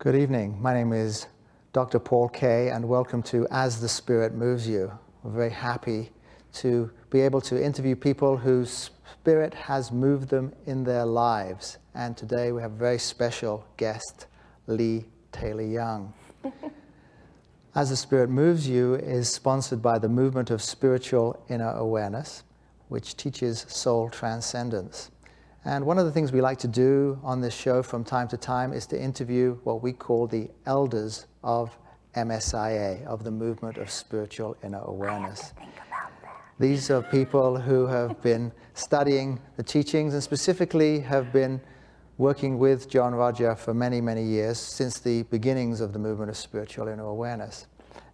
Good evening. My name is Dr. Paul Kaye, and welcome to As the Spirit Moves You. We're very happy to be able to interview people whose spirit has moved them in their lives. And today we have a very special guest, Leigh Taylor-Young. As the Spirit Moves You is sponsored by the Movement of Spiritual Inner Awareness, which teaches soul transcendence. And one of the things we like to do on this show from time to time is to interview what we call the elders of MSIA, of the Movement of Spiritual Inner Awareness. I have to think about that. These are people who have been studying the teachings and specifically have been working with John Roger for many, many years, since the beginnings of the Movement of Spiritual Inner Awareness.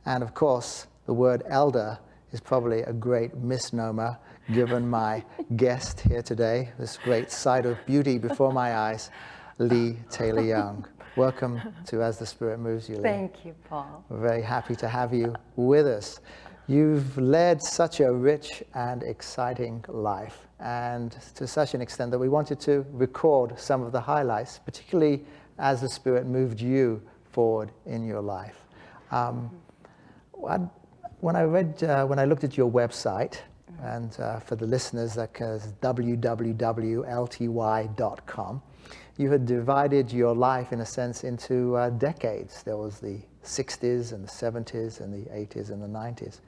And of course, the word elder is probably a great misnomer given my guest here today, this great sight of beauty before my eyes, Leigh Taylor-Young. Welcome to As the Spirit Moves You, Leigh. Thank you, Paul. We're very happy to have you with us. You've led such a rich and exciting life, and to such an extent that we wanted to record some of the highlights, particularly as the Spirit moved you forward in your life. When I looked at your website, and for the listeners, that's www.lty.com, you had divided your life, in a sense, into decades. There was the 60s and the 70s and the 80s and the 90s.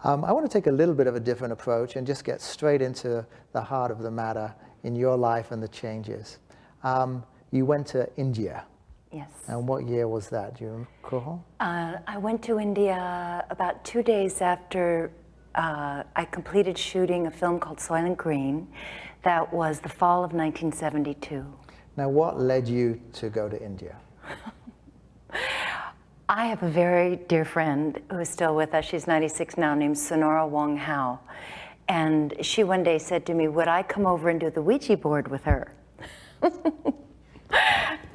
I want to take a little bit of a different approach and just get straight into the heart of the matter in your life and the changes. You went to India. Yes. And what year was that? Do you recall? I went to India about 2 days after I completed shooting a film called Soylent Green. That was the fall of 1972. Now, what led you to go to India? I have a very dear friend who is still with us. She's 96 now, named Sonora Wong Hao. And she one day said to me, would I come over and do the Ouija board with her?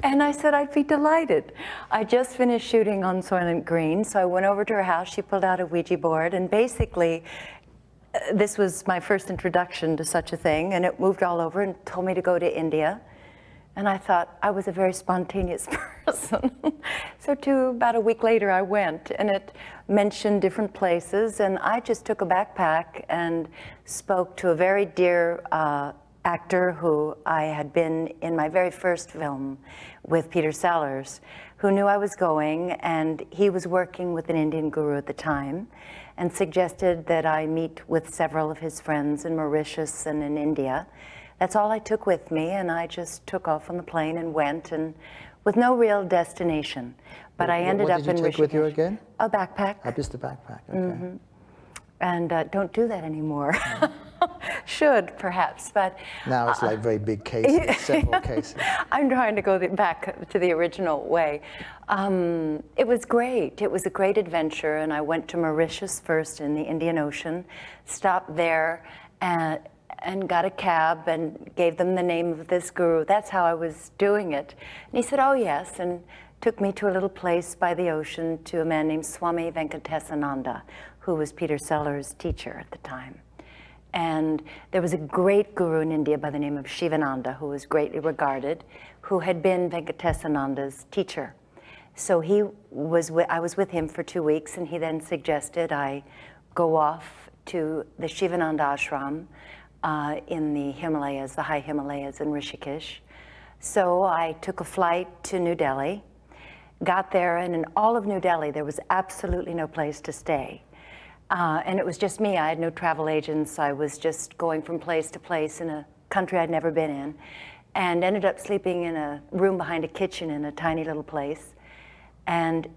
And I said, I'd be delighted. I just finished shooting on Soylent Green, so I went over to her house. She pulled out a Ouija board, and basically, this was my first introduction to such a thing, and it moved all over and told me to go to India. And I thought I was a very spontaneous person. So about a week later, I went, and it mentioned different places, and I just took a backpack and spoke to a very dear actor who I had been in my very first film with Peter Sellers, who knew I was going, and he was working with an Indian guru at the time, and suggested that I meet with several of his friends in Mauritius and in India. That's all I took with me, and I just took off on the plane and went, and with no real destination. But I ended up in Rishikesh. What did you take with you again? A backpack. Just a backpack, okay. Mm-hmm. And don't do that anymore. Should, perhaps, but... Now it's like very big cases, several cases. I'm trying to go back to the original way. It was great. It was a great adventure, and I went to Mauritius first in the Indian Ocean, stopped there, and got a cab and gave them the name of this guru. That's how I was doing it. And he said, oh, yes, and took me to a little place by the ocean to a man named Swami Venkatesananda, who was Peter Sellers' teacher at the time. And there was a great guru in India by the name of Sivananda, who was greatly regarded, who had been Venkatesananda's teacher. So I was with him for 2 weeks, and he then suggested I go off to the Sivananda Ashram in the Himalayas, the high Himalayas in Rishikesh. So I took a flight to New Delhi, got there, and in all of New Delhi, there was absolutely no place to stay. And it was just me. I had no travel agents. I was just going from place to place in a country I'd never been in, and ended up sleeping in a room behind a kitchen in a tiny little place. And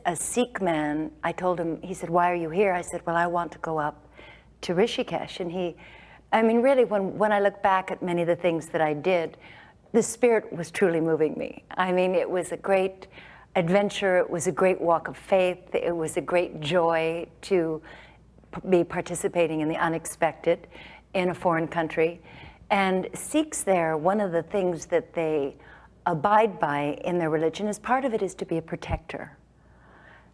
a Sikh man, I told him, he said, why are you here? I said, well, I want to go up to Rishikesh. And really, when I look back at many of the things that I did, the Spirit was truly moving me. I mean, it was a great adventure. It was a great walk of faith. It was a great joy to be participating in the unexpected in a foreign country. And Sikhs there, one of the things that they abide by in their religion is part of it is to be a protector.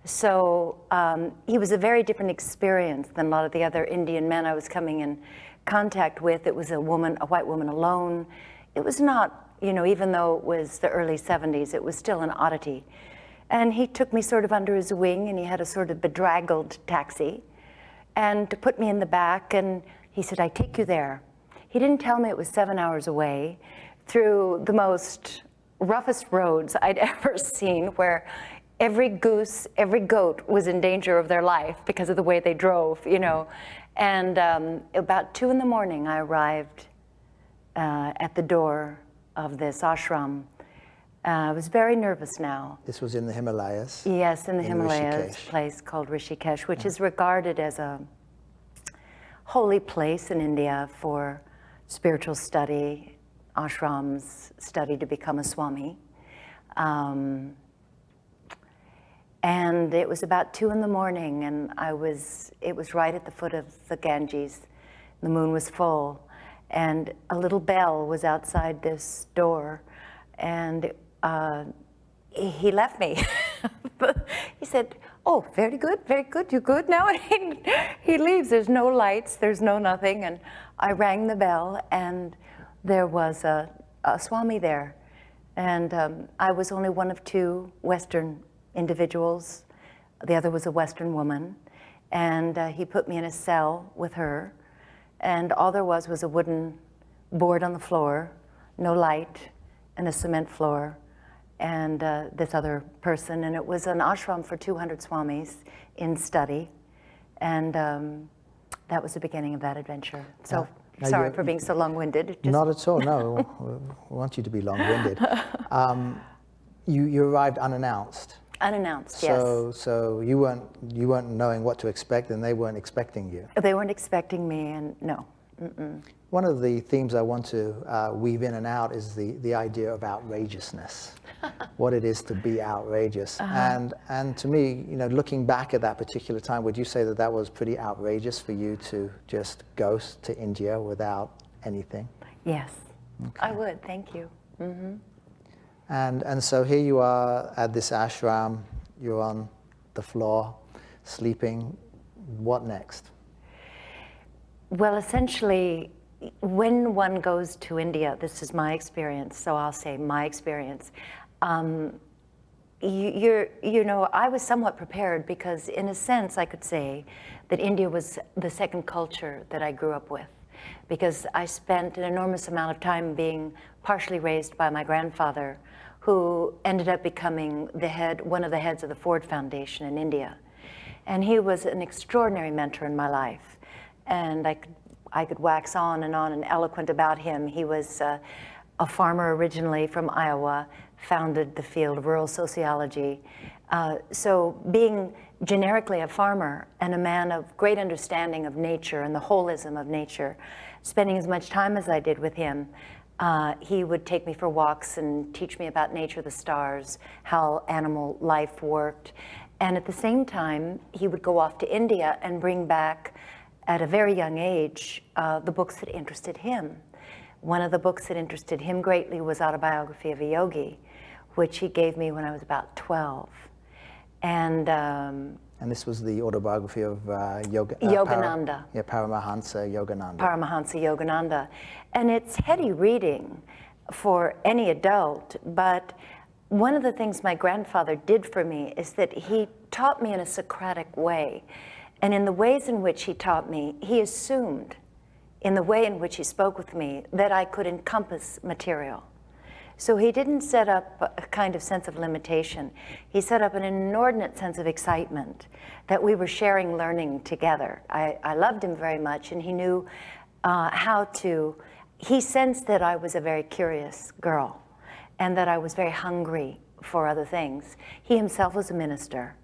So he was a very different experience than a lot of the other Indian men I was coming in contact with. It was a white woman alone. It was not You know, even though it was the early 70s, it was still an oddity. And he took me sort of under his wing, and he had a sort of bedraggled taxi, and to put me in the back, and he said, I take you there. He didn't tell me it was 7 hours away, through the most roughest roads I'd ever seen, where every goose, every goat was in danger of their life because of the way they drove, you know. And about 2 in the morning, I arrived at the door of this ashram. I was very nervous now. This was in the Himalayas? Yes, in the Himalayas, Rishikesh. a place called Rishikesh, which is regarded as a holy place in India for spiritual study. Ashrams study to become a Swami. And it was about 2 in the morning, and it was right at the foot of the Ganges. The moon was full, and a little bell was outside this door, and he left me. He said, oh, very good, you good now? And he leaves, there's no lights, there's no nothing, and I rang the bell, and there was a Swami there. And I was only one of 2 Western individuals. The other was a Western woman. And he put me in a cell with her. And all there was a wooden board on the floor, no light, and a cement floor, and this other person. And it was an ashram for 200 Swamis in study. And that was the beginning of that adventure. So sorry for being so long-winded. Not at all, no. We want you to be long-winded. You arrived unannounced. Unannounced, yes. So you weren't knowing what to expect, and they weren't expecting you. They weren't expecting me, and no. Mm-mm. One of the themes I want to weave in and out is the idea of outrageousness, what it is to be outrageous. And to me, you know, looking back at that particular time, would you say that that was pretty outrageous for you to just go to India without anything? Yes, okay. I would. Thank you. Mm-hmm. And so here you are at this ashram, you're on the floor, sleeping. What next? Well, essentially, when one goes to India, this is my experience, so I'll say my experience. You know, I was somewhat prepared because, in a sense, I could say that India was the second culture that I grew up with, because I spent an enormous amount of time being partially raised by my grandfather, who ended up becoming one of the heads of the Ford Foundation in India. And he was an extraordinary mentor in my life. And I could wax on and eloquent about him. He was a farmer originally from Iowa, founded the field of rural sociology. So being generically a farmer and a man of great understanding of nature and the holism of nature, spending as much time as I did with him, he would take me for walks and teach me about nature, the stars, how animal life worked. And at the same time, he would go off to India and bring back, at a very young age, the books that interested him. One of the books that interested him greatly was Autobiography of a Yogi, which he gave me when I was about 12. And this was the autobiography of Yogananda. Paramahansa Yogananda. Paramahansa Yogananda. And it's heady reading for any adult, but one of the things my grandfather did for me is that he taught me in a Socratic way. And in the ways in which he taught me, he assumed, in the way in which he spoke with me, that I could encompass material. So he didn't set up a kind of sense of limitation. He set up an inordinate sense of excitement that we were sharing learning together. I loved him very much, and he knew he sensed that I was a very curious girl and that I was very hungry for other things. He himself was a minister.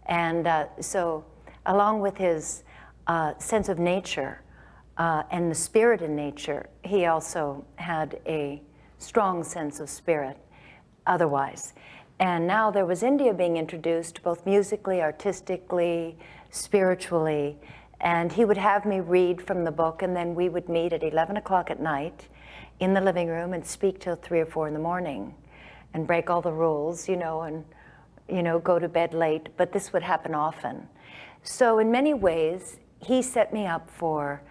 And so along with his sense of nature and the spirit in nature, he also had a strong sense of spirit otherwise. And now there was India being introduced, both musically, artistically, spiritually, and he would have me read from the book, and then we would meet at 11 o'clock at night in the living room and speak till 3 or 4 in the morning and break all the rules, and go to bed late, but this would happen often. So in many ways, he set me up for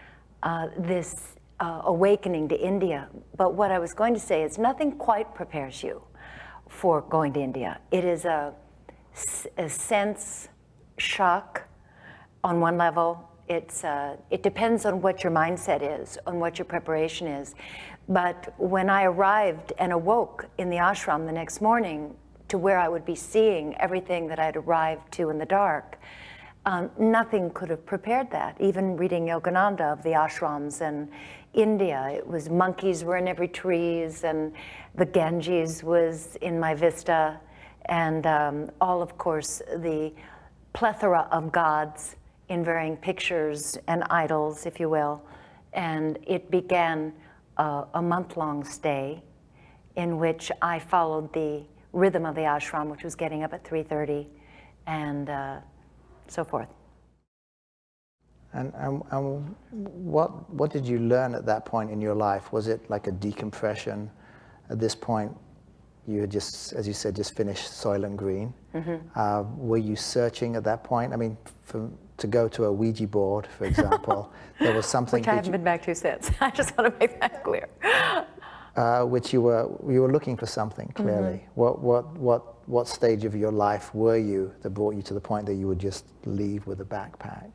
this awakening to India. But what I was going to say is nothing quite prepares you for going to India. It is a sense shock on one level. It depends on what your mindset is, on what your preparation is. But when I arrived and awoke in the ashram the next morning to where I would be seeing everything that I'd arrived to in the dark, nothing could have prepared that. Even reading Yogananda of the ashrams in India, it was monkeys were in every trees, and the Ganges was in my vista, and all, of course, the plethora of gods in varying pictures and idols, if you will. And it began a month-long stay in which I followed the rhythm of the ashram, which was getting up at 3:30 and so forth. And what did you learn at that point in your life? Was it like a decompression? At this point, you had just, as you said, just finished Soil and Green. Mm-hmm. Were you searching at that point? I mean, to go to a Ouija board, for example, there was something which I haven't been back to since. I just want to make that clear. Which you were looking for something, clearly. Mm-hmm. What stage of your life were you that brought you to the point that you would just leave with a backpack?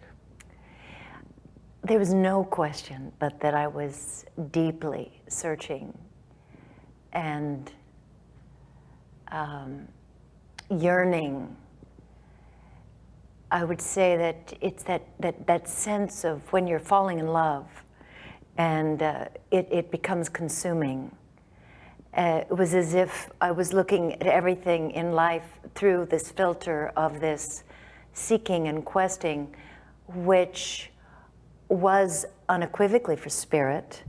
There was no question but that I was deeply searching and yearning. I would say that it's that sense of when you're falling in love and it becomes consuming. It was as if I was looking at everything in life through this filter of this seeking and questing, which was unequivocally for spirit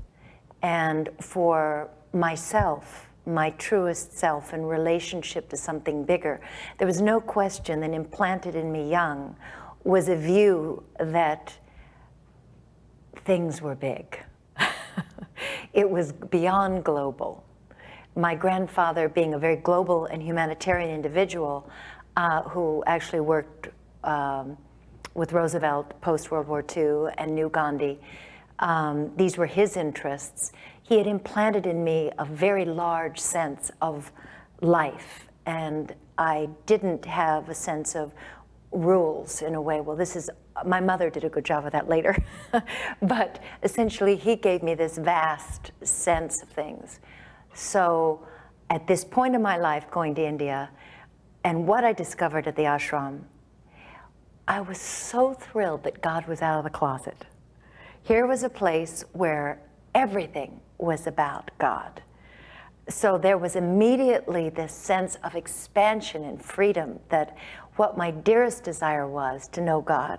and for myself, my truest self in relationship to something bigger. There was no question that implanted in me young was a view that things were big. It was beyond global. My grandfather, being a very global and humanitarian individual who actually worked with Roosevelt post-World War II and knew Gandhi, these were his interests. He had implanted in me a very large sense of life, and I didn't have a sense of rules in a way. Well, this is, my mother did a good job of that later, but essentially he gave me this vast sense of things. So at this point in my life, going to India, and what I discovered at the ashram, I was so thrilled that God was out of the closet. Here was a place where everything was about God. So there was immediately this sense of expansion and freedom, that what my dearest desire was to know God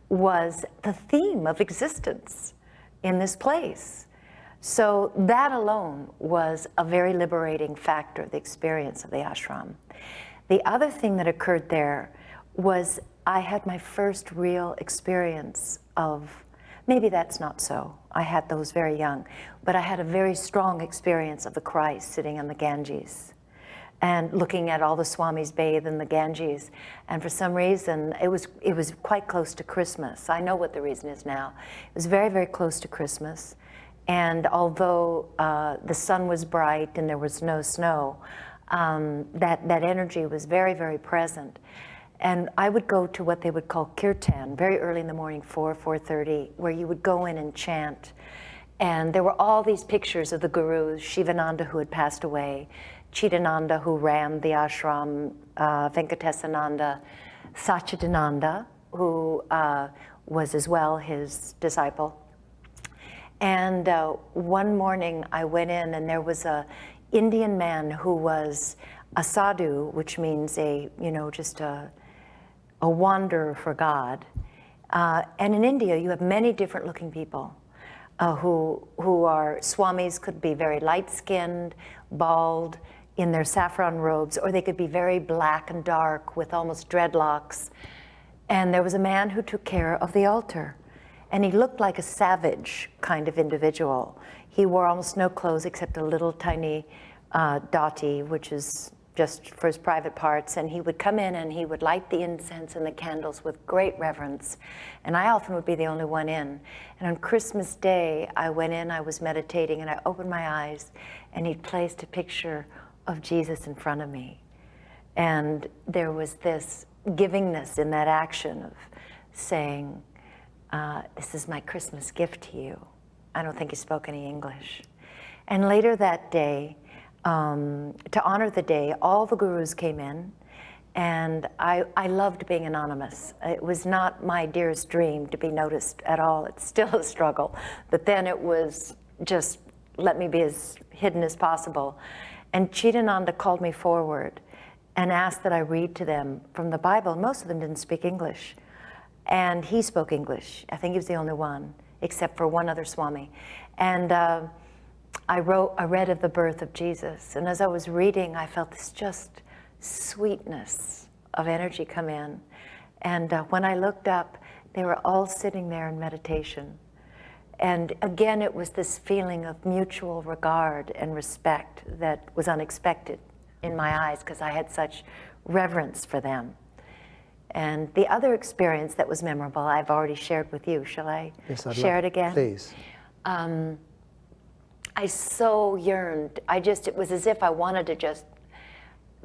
was the theme of existence in this place. So that alone was a very liberating factor, the experience of the ashram. The other thing that occurred there was I had my first real experience of, maybe that's not so, I had those very young, but I had a very strong experience of the Christ sitting on the Ganges and looking at all the Swamis bathe in the Ganges. And for some reason, it was quite close to Christmas. I know what the reason is now. It was very, very close to Christmas. And although the sun was bright and there was no snow, that energy was very, very present. And I would go to what they would call kirtan, very early in the morning, 4:30, where you would go in and chant. And there were all these pictures of the gurus, Sivananda, who had passed away, Chidananda, who ran the ashram, Venkatesananda, Satchidananda, who was as well his disciple. And one morning I went in and there was a Indian man who was a sadhu, which means just a wanderer for God. And in India, you have many different looking people who are swamis, could be very light-skinned, bald, in their saffron robes, or they could be very black and dark with almost dreadlocks. And there was a man who took care of the altar. And he looked like a savage kind of individual. He wore almost no clothes except a little tiny dhoti, which is just for his private parts, and he would come in and he would light the incense and the candles with great reverence, and I often would be the only one in. And on Christmas Day, I went in, I was meditating, and I opened my eyes, and he'd placed a picture of Jesus in front of me. And there was this givingness in that action of saying, this is my Christmas gift to you. I don't think he spoke any English. And later that day, to honor the day, all the gurus came in, and I loved being anonymous. It was not my dearest dream to be noticed at all. It's still a struggle. But then it was just, let me be as hidden as possible. And Chidananda called me forward and asked that I read to them from the Bible. Most of them didn't speak English. And he spoke English. I think he was the only one, except for one other Swami. And I read of the birth of Jesus, and as I was reading, I felt this just sweetness of energy come in. And when I looked up, they were all sitting there in meditation. And again, it was this feeling of mutual regard and respect that was unexpected in my eyes, because I had such reverence for them. And the other experience that was memorable, I've already shared with you. Shall I share it again? Please. I so yearned. It was as if I wanted to just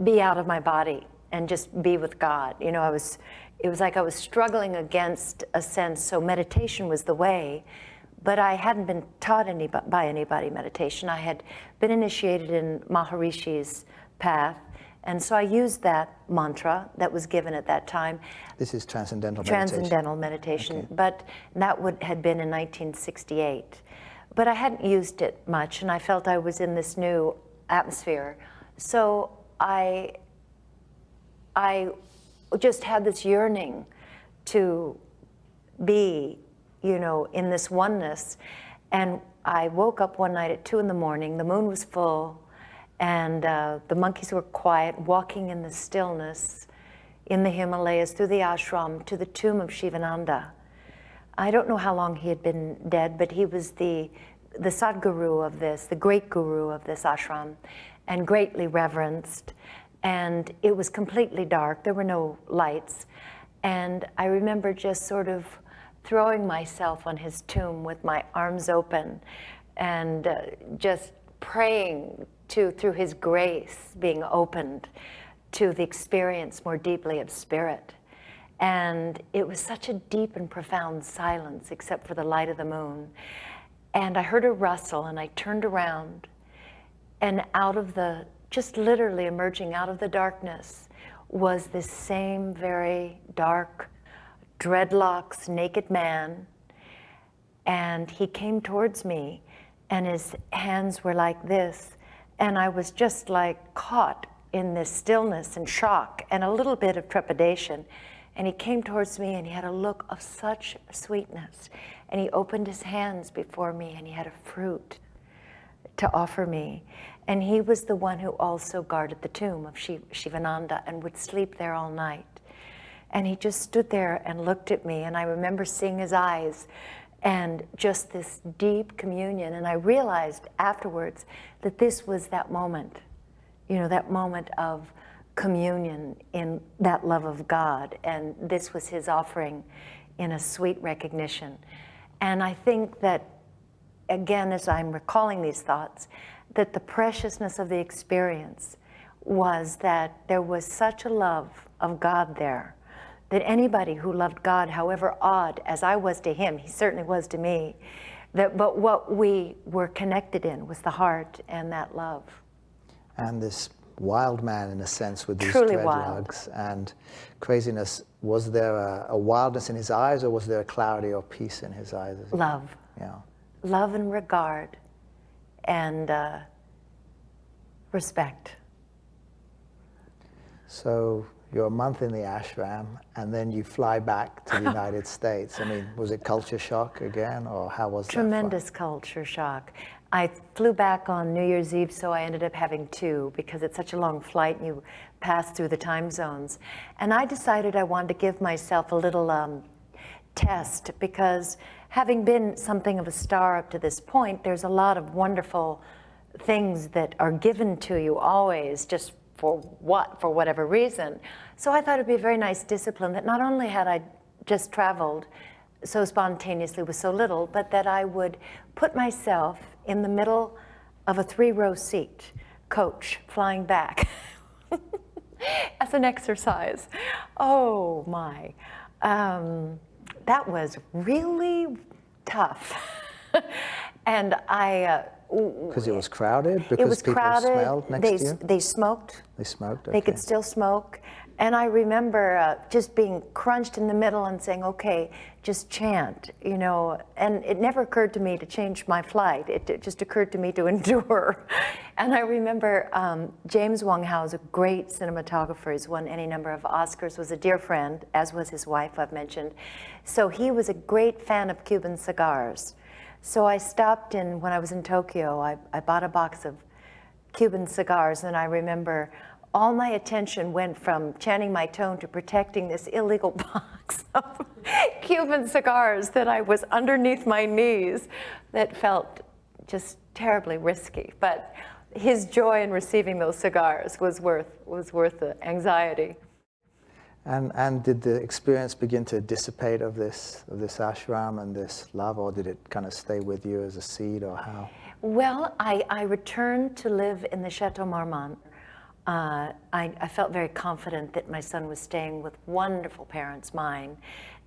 be out of my body and just be with God. You know, it was like I was struggling against a sense, so meditation was the way, but I hadn't been taught by anybody meditation. I had been initiated in Maharishi's path, and so I used that mantra that was given at that time. This is transcendental meditation. Transcendental meditation, okay. But that had been in 1968. But I hadn't used it much, and I felt I was in this new atmosphere. So I just had this yearning to be, you know, in this oneness. And I woke up one night at 2 in the morning, the moon was full, and the monkeys were quiet, walking in the stillness in the Himalayas, through the ashram, to the tomb of Sivananda. I don't know how long he had been dead, but he was the Sadguru of this, the great guru of this ashram, and greatly reverenced. And it was completely dark. There were no lights. And I remember just sort of throwing myself on his tomb with my arms open and just praying through his grace being opened to the experience more deeply of spirit. And it was such a deep and profound silence, except for the light of the moon. And I heard a rustle, and I turned around, and just literally emerging out of the darkness was this same very dark, dreadlocks, naked man. And he came towards me, and his hands were like this. And I was just like caught in this stillness and shock and a little bit of trepidation. And he came towards me, and he had a look of such sweetness. And he opened his hands before me, and he had a fruit to offer me. And he was the one who also guarded the tomb of Sivananda and would sleep there all night. And he just stood there and looked at me, and I remember seeing his eyes and just this deep communion. And I realized afterwards that this was that moment, you know, that moment of communion in that love of God, and this was his offering in a sweet recognition. And I think that, again, as I'm recalling these thoughts, that the preciousness of the experience was that there was such a love of God there, that anybody who loved God, however odd as I was to him, he certainly was to me, but what we were connected in was the heart and that love. And this wild man, in a sense, with these Truly dreadlocks and craziness, was there a wildness in his eyes, or was there a clarity or peace in his eyes? Love. Yeah. Love and regard and respect. So you're a month in the ashram, and then you fly back to the United States. I mean, was it culture shock again, or how was that? Tremendous culture shock. I flew back on New Year's Eve, so I ended up having 2 because it's such a long flight and you pass through the time zones. And I decided I wanted to give myself a little test, because having been something of a star up to this point, there's a lot of wonderful things that are given to you always just what, for whatever reason. So I thought it'd be a very nice discipline that not only had I just traveled so spontaneously with so little, but that I would put myself in the middle of a 3-row seat, coach, flying back, as an exercise. Oh my. That was really tough. And because it was crowded? Because it was people crowded. smelled next to you? They smoked. They smoked? Okay. They could still smoke. And I remember just being crunched in the middle and saying, okay, just chant, you know. And it never occurred to me to change my flight. It just occurred to me to endure. And I remember James Wong Howe is a great cinematographer. He's won any number of Oscars, was a dear friend, as was his wife, I've mentioned. So he was a great fan of Cuban cigars. So I stopped in, when I was in Tokyo, I bought a box of Cuban cigars, and I remember all my attention went from chanting my tone to protecting this illegal box of Cuban cigars that I was underneath my knees that felt just terribly risky. But his joy in receiving those cigars was worth the anxiety. And did the experience begin to dissipate of this ashram and this love, or did it kind of stay with you as a seed, or how? Well, I returned to live in the Chateau Marmont. I felt very confident that my son was staying with wonderful parents, mine,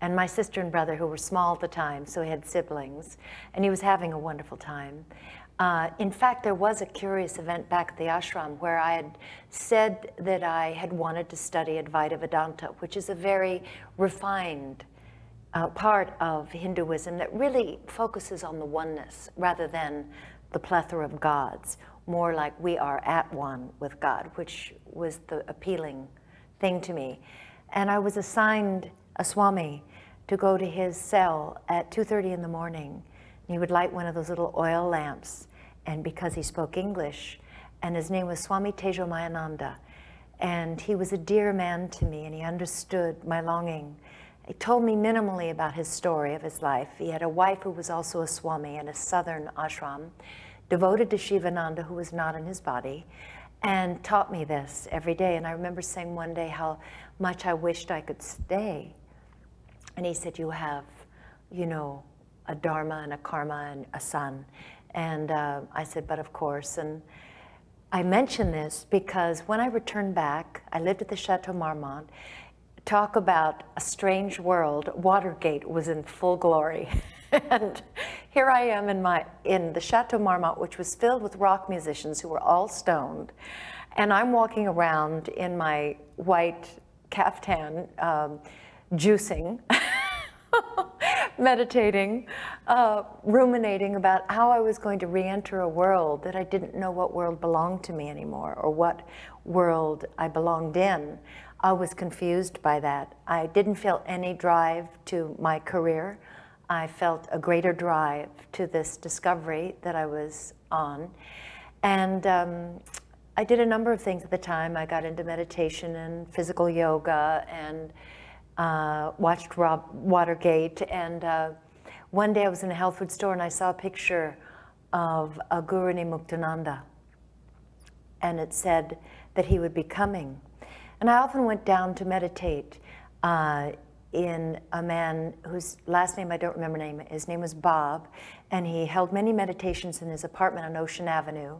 and my sister and brother, who were small at the time, so he had siblings, and he was having a wonderful time. In fact, there was a curious event back at the ashram where I had said that I had wanted to study Advaita Vedanta, which is a very refined part of Hinduism that really focuses on the oneness rather than the plethora of gods, more like we are at one with God, which was the appealing thing to me. And I was assigned a Swami to go to his cell at 2:30 in the morning. He would light one of those little oil lamps, and because he spoke English, and his name was Swami Tejomayananda, and he was a dear man to me, and he understood my longing. He told me minimally about his story of his life. He had a wife who was also a Swami in a southern ashram, devoted to Sivananda, who was not in his body, and taught me this every day. And I remember saying one day how much I wished I could stay. And he said, you have, you know, a dharma and a karma and a son. And I said, but of course. And I mention this because when I returned back, I lived at the Chateau Marmont. Talk about a strange world. Watergate was in full glory. And here I am in the Chateau Marmont, which was filled with rock musicians who were all stoned. And I'm walking around in my white caftan, juicing, meditating, ruminating about how I was going to re-enter a world that I didn't know what world belonged to me anymore, or what world I belonged in. I was confused by that. I didn't feel any drive to my career. I felt a greater drive to this discovery that I was on. And I did a number of things at the time. I got into meditation and physical yoga and watched Watergate. And one day I was in a health food store and I saw a picture of a guru named Muktananda. And it said that he would be coming. And I often went down to meditate in a man whose last name I don't remember name. His name was Bob, and he held many meditations in his apartment on Ocean Avenue.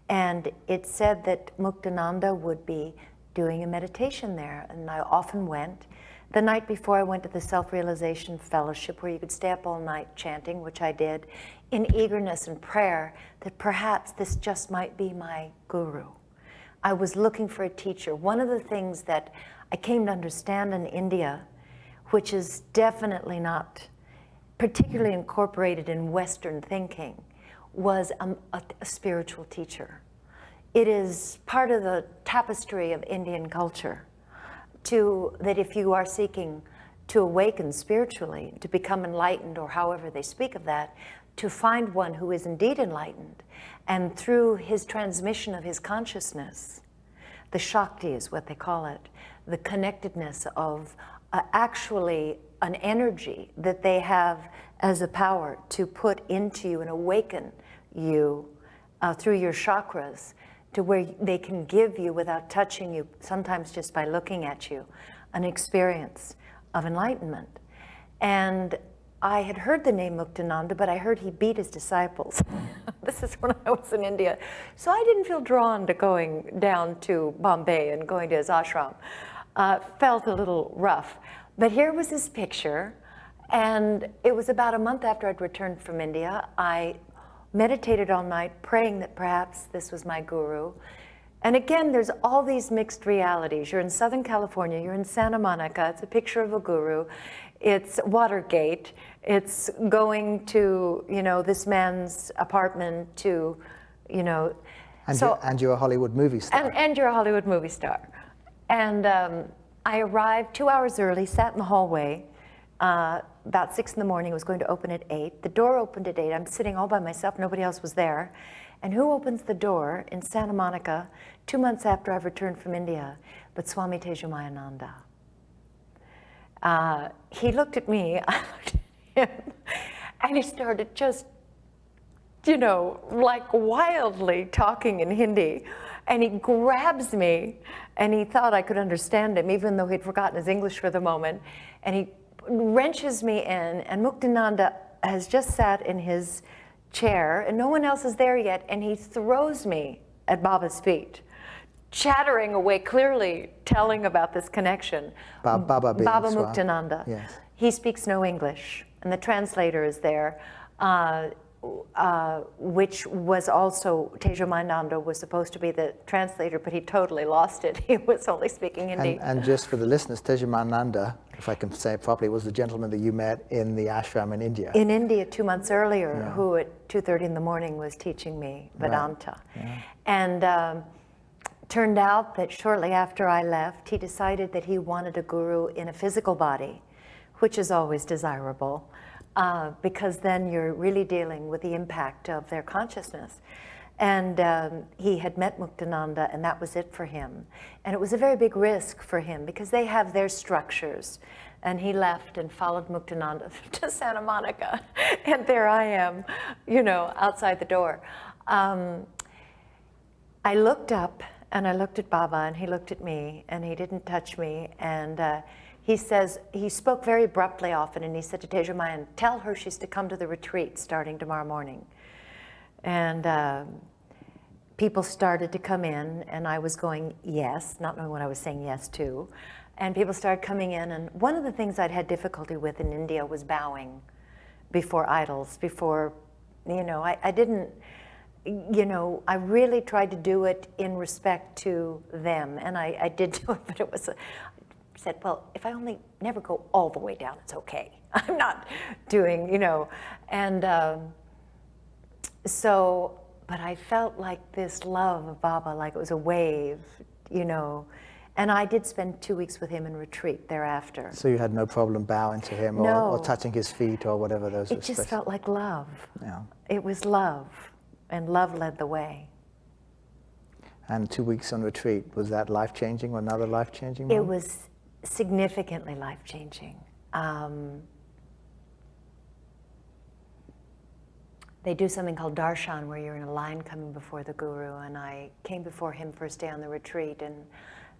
And it said that Muktananda would be doing a meditation there, and I often went. The night before I went to the Self-Realization Fellowship, where you could stay up all night chanting, which I did, in eagerness and prayer that perhaps this just might be my guru. I was looking for a teacher. One of the things that I came to understand in India, which is definitely not particularly incorporated in Western thinking, was a spiritual teacher. It is part of the tapestry of Indian culture that if you are seeking to awaken spiritually, to become enlightened, or however they speak of that, to find one who is indeed enlightened, and through his transmission of his consciousness, the Shakti is what they call it, the connectedness of actually an energy that they have as a power to put into you and awaken you through your chakras to where they can give you, without touching you, sometimes just by looking at you, an experience of enlightenment. And I had heard the name Muktananda, but I heard he beat his disciples. This is when I was in India. So I didn't feel drawn to going down to Bombay and going to his ashram. Felt a little rough. But here was his picture, and it was about a month after I'd returned from India. I meditated all night, praying that perhaps this was my guru. And again, there's all these mixed realities. You're in Southern California, you're in Santa Monica, it's a picture of a guru, it's Watergate, it's going to, you know, this man's apartment to, you know. And you're a Hollywood movie star. And you're a Hollywood movie star. And I arrived 2 hours early, sat in the hallway, about 6 in the morning. It was going to open at 8. The door opened at 8. I'm sitting all by myself. Nobody else was there. And who opens the door in Santa Monica 2 months after I've returned from India but Swami Tejomayananda? He looked at me, I looked at him, and he started just, you know, like wildly talking in Hindi. And he grabs me, and he thought I could understand him, even though he'd forgotten his English for the moment. And he wrenches me in, and Muktananda has just sat in his chair, and no one else is there yet, and he throws me at Baba's feet, chattering away, clearly telling about this connection. Baba Muktananda. Yes. He speaks no English, and the translator is there, which was also, Tejomayananda was supposed to be the translator, but he totally lost it. He was only speaking Hindi. And just for the listeners, Tejomayananda, if I can say it properly, was the gentleman that you met in the ashram in India. In India 2 months earlier, who at 2:30 in the morning was teaching me Vedanta. Right. Yeah. And turned out that shortly after I left, he decided that he wanted a guru in a physical body, which is always desirable. Because then you're really dealing with the impact of their consciousness. And he had met Muktananda, and that was it for him. And it was a very big risk for him, because they have their structures. And he left and followed Muktananda to Santa Monica. And there I am, you know, outside the door. I looked up, and I looked at Baba, and he looked at me, and he didn't touch me. And he says, he spoke very abruptly often, and he said to Tejomayan, tell her she's to come to the retreat starting tomorrow morning. And people started to come in, and I was going, yes, not knowing what I was saying yes to. And people started coming in, and one of the things I'd had difficulty with in India was bowing before idols, before, you know, I didn't, you know, I really tried to do it in respect to them, and I did do it, but it was said, well, if I only never go all the way down, it's okay. I'm not doing, you know, and so, but I felt like this love of Baba, like it was a wave, you know, and I did spend 2 weeks with him in retreat thereafter. So you had no problem bowing to him or touching his feet or whatever those It just felt like love. Yeah. It was love, and love led the way. And 2 weeks on retreat, was that life-changing or another life-changing It moment? was significantly life-changing. They do something called darshan, where you're in a line coming before the guru, and I came before him first day on the retreat and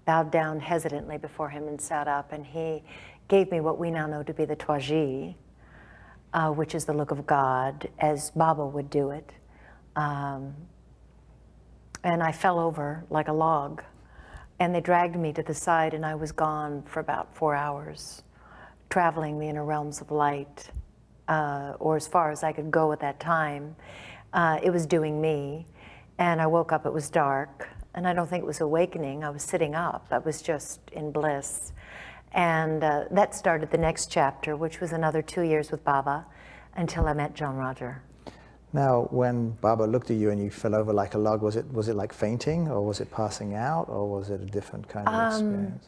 bowed down hesitantly before him and sat up, and he gave me what we now know to be the twaji, which is the look of God, as Baba would do it. And I fell over like a log. And they dragged me to the side, and I was gone for about 4 hours, traveling the inner realms of light, or as far as I could go at that time. It was doing me, and I woke up, it was dark, and I don't think it was awakening, I was sitting up, I was just in bliss. And that started the next chapter, which was another 2 years with Baba, until I met John Roger. Now, when Baba looked at you and you fell over like a log, was it like fainting, or was it passing out, or was it a different kind of experience?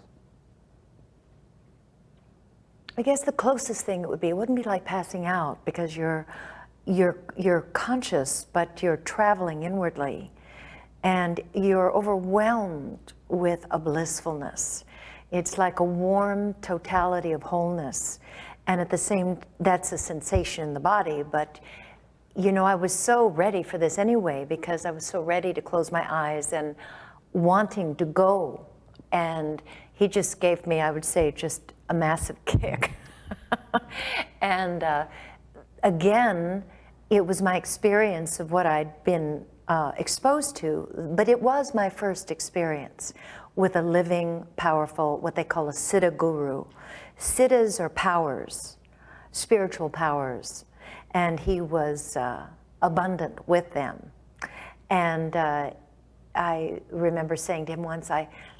I guess the closest thing it wouldn't be like passing out, because you're conscious, but you're traveling inwardly, and you're overwhelmed with a blissfulness. It's like a warm totality of wholeness, and at the same, that's a sensation in the body, but you know, I was so ready for this anyway, because I was so ready to close my eyes and wanting to go. And he just gave me, I would say, just a massive kick. And again, it was my experience of what I'd been exposed to, but it was my first experience with a living, powerful, what they call a Siddha guru. Siddhas are powers, spiritual powers, and he was abundant with them. And I remember saying to him once,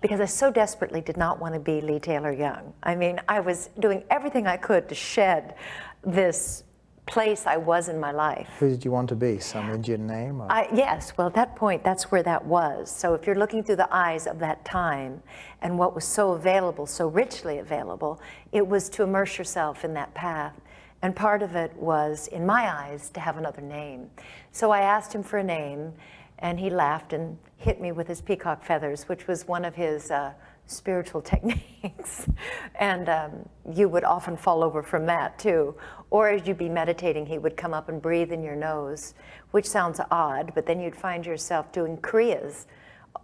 because I so desperately did not want to be Leigh Taylor-Young. I mean, I was doing everything I could to shed this place I was in my life. Who did you want to be? Some Indian name? Or? Yes, well, at that point, that's where that was. So if you're looking through the eyes of that time and what was so available, so richly available, it was to immerse yourself in that path. And part of it was, in my eyes, to have another name. So I asked him for a name, and he laughed and hit me with his peacock feathers, which was one of his spiritual techniques. And you would often fall over from that too. Or as you'd be meditating, he would come up and breathe in your nose, which sounds odd, but then you'd find yourself doing kriyas,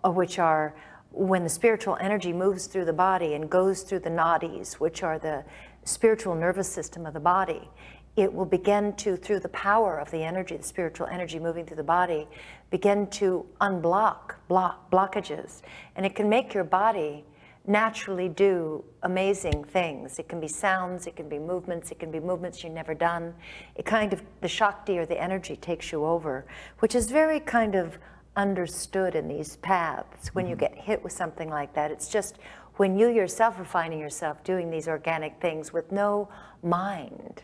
which are when the spiritual energy moves through the body and goes through the nadis, which are the spiritual nervous system of the body. It will begin to, through the power of the energy, the spiritual energy moving through the body, begin to unblock blockages. And it can make your body naturally do amazing things. It can be sounds, it can be movements you've never done. It kind of, the Shakti or the energy takes you over, which is very kind of understood in these paths. When you get hit with something like that, it's just when you yourself are finding yourself doing these organic things with no mind,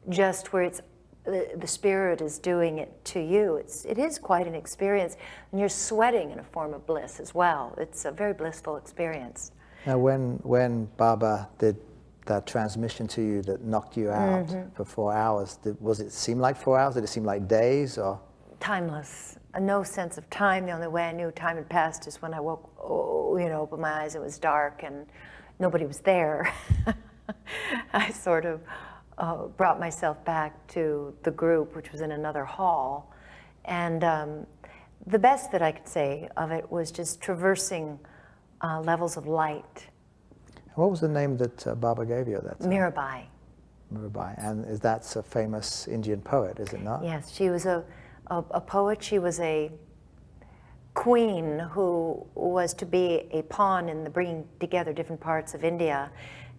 just where it's the spirit is doing it to you. It is quite an experience, and you're sweating in a form of bliss as well. It's a very blissful experience. Now, when Baba did that transmission to you that knocked you out for 4 hours, was it seem like 4 hours? Did it seem like days, or? Timeless. No sense of time. The only way I knew time had passed is when I woke, opened my eyes. It was dark and nobody was there. I sort of brought myself back to the group, which was in another hall. And the best that I could say of it was just traversing levels of light. What was the name that Baba gave you at that time? Mirabai. Mirabai. And that's a famous Indian poet, is it not? Yes, she was a poet. She was a queen who was to be a pawn in the bringing together different parts of India.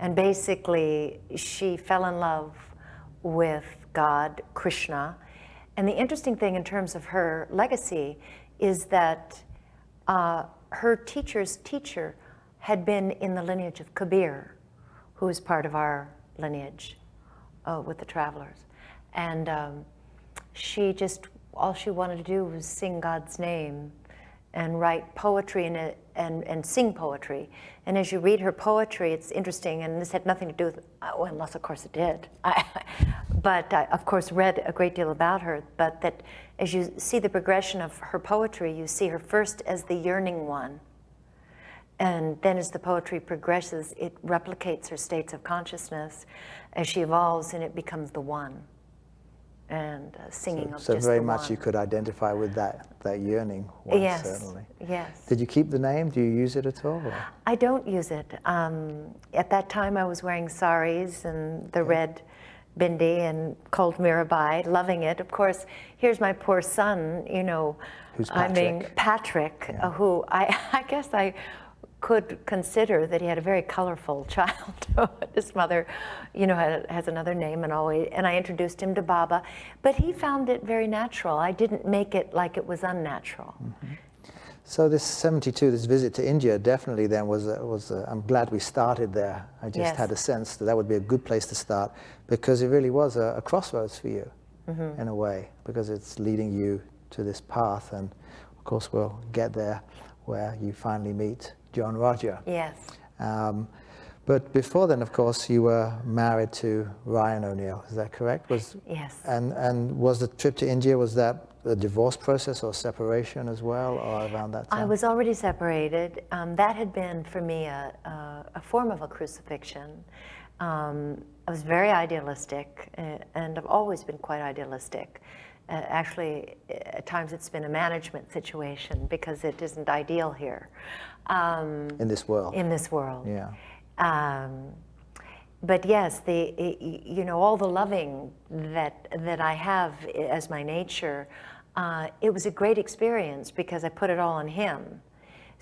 And basically, she fell in love with God, Krishna. And the interesting thing in terms of her legacy is that her teacher's teacher had been in the lineage of Kabir, who is part of our lineage with the travelers. And she just, all she wanted to do was sing God's name and write poetry and sing poetry. And as you read her poetry, it's interesting, and this had nothing to do with, well, unless of course it did. But I, of course, read a great deal about her, but that as you see the progression of her poetry, you see her first as the yearning one. And then as the poetry progresses, it replicates her states of consciousness as she evolves, and it becomes the one. And singing of so just very the much one. you could identify with that yearning one, Yes, certainly. yes. Did you keep the name? Do you use it at all? Or? I don't use it. At that time I was wearing saris and the red bindi and called Mirabai, loving it. Of course, here's my poor son, Who's I mean, Patrick, who I guess I could consider that he had a very colorful childhood. His mother, has another name and I introduced him to Baba, but he found it very natural. I didn't make it like it was unnatural. Mm-hmm. So this 72, this visit to India definitely then was I'm glad we started there. I just had a sense that would be a good place to start because it really was a crossroads for you in a way, because it's leading you to this path, and of course we'll get there where you finally meet John Roger. Yes. But before then, of course, you were married to Ryan O'Neill. Is that correct? Yes. And was the trip to India, was that a divorce process or separation as well, or around that time? I was already separated. That had been for me a form of a crucifixion. I was very idealistic, and I've always been quite idealistic. Actually, at times it's been a management situation because it isn't ideal here. In this world. In this world. Yeah. But yes, you know, all the loving that I have as my nature, it was a great experience because I put it all on him.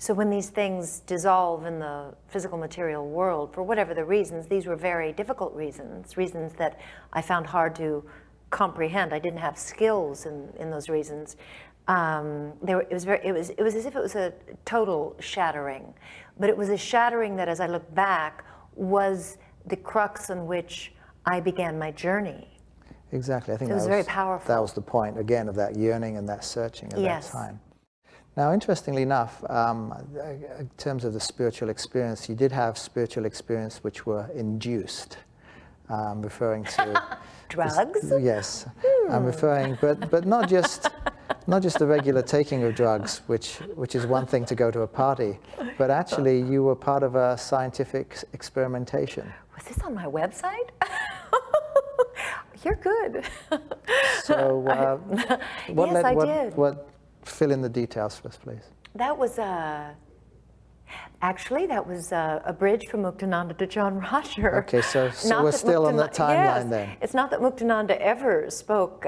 So when these things dissolve in the physical material world, for whatever the reasons, these were very difficult reasons that I found hard to comprehend. I didn't have skills in those reasons. It was as if it was a total shattering, but it was a shattering that, as I look back, was the crux on which I began my journey. Exactly. I think it was very powerful. That was the point, again, of that yearning and that searching at that time. Now, interestingly enough, in terms of the spiritual experience, you did have spiritual experience which were induced, referring to drugs. Yes, I'm referring, but not just the regular taking of drugs, which is one thing to go to a party, but actually you were part of a scientific experimentation. Was this on my website? You're good. So, yes, I did. Fill in the details for us, please. That was actually, that was a bridge from Muktananda to John Roger. Okay, so we're still on the timeline then. It's not that Muktananda ever spoke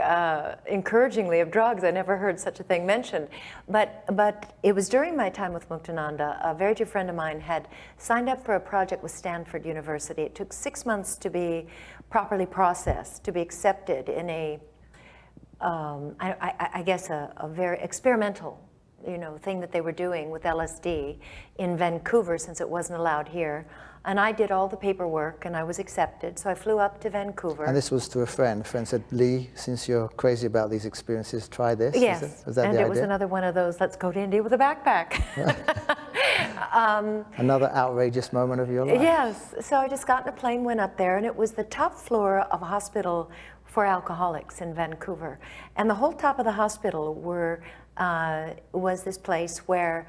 encouragingly of drugs. I never heard such a thing mentioned. But it was during my time with Muktananda, a very dear friend of mine had signed up for a project with Stanford University. It took 6 months to be properly processed, to be accepted in a, I guess, a very experimental thing that they were doing with LSD in Vancouver, since it wasn't allowed here. And I did all the paperwork and I was accepted. So I flew up to Vancouver. And this was to a friend. A friend said, Leigh, since you're crazy about these experiences, try this. Yes, was that and the it idea? Was another one of those, let's go to India with a backpack. Another outrageous moment of your life. Yes, so I just got in a plane, went up there, and it was the top floor of a hospital for alcoholics in Vancouver. And the whole top of the hospital was this place where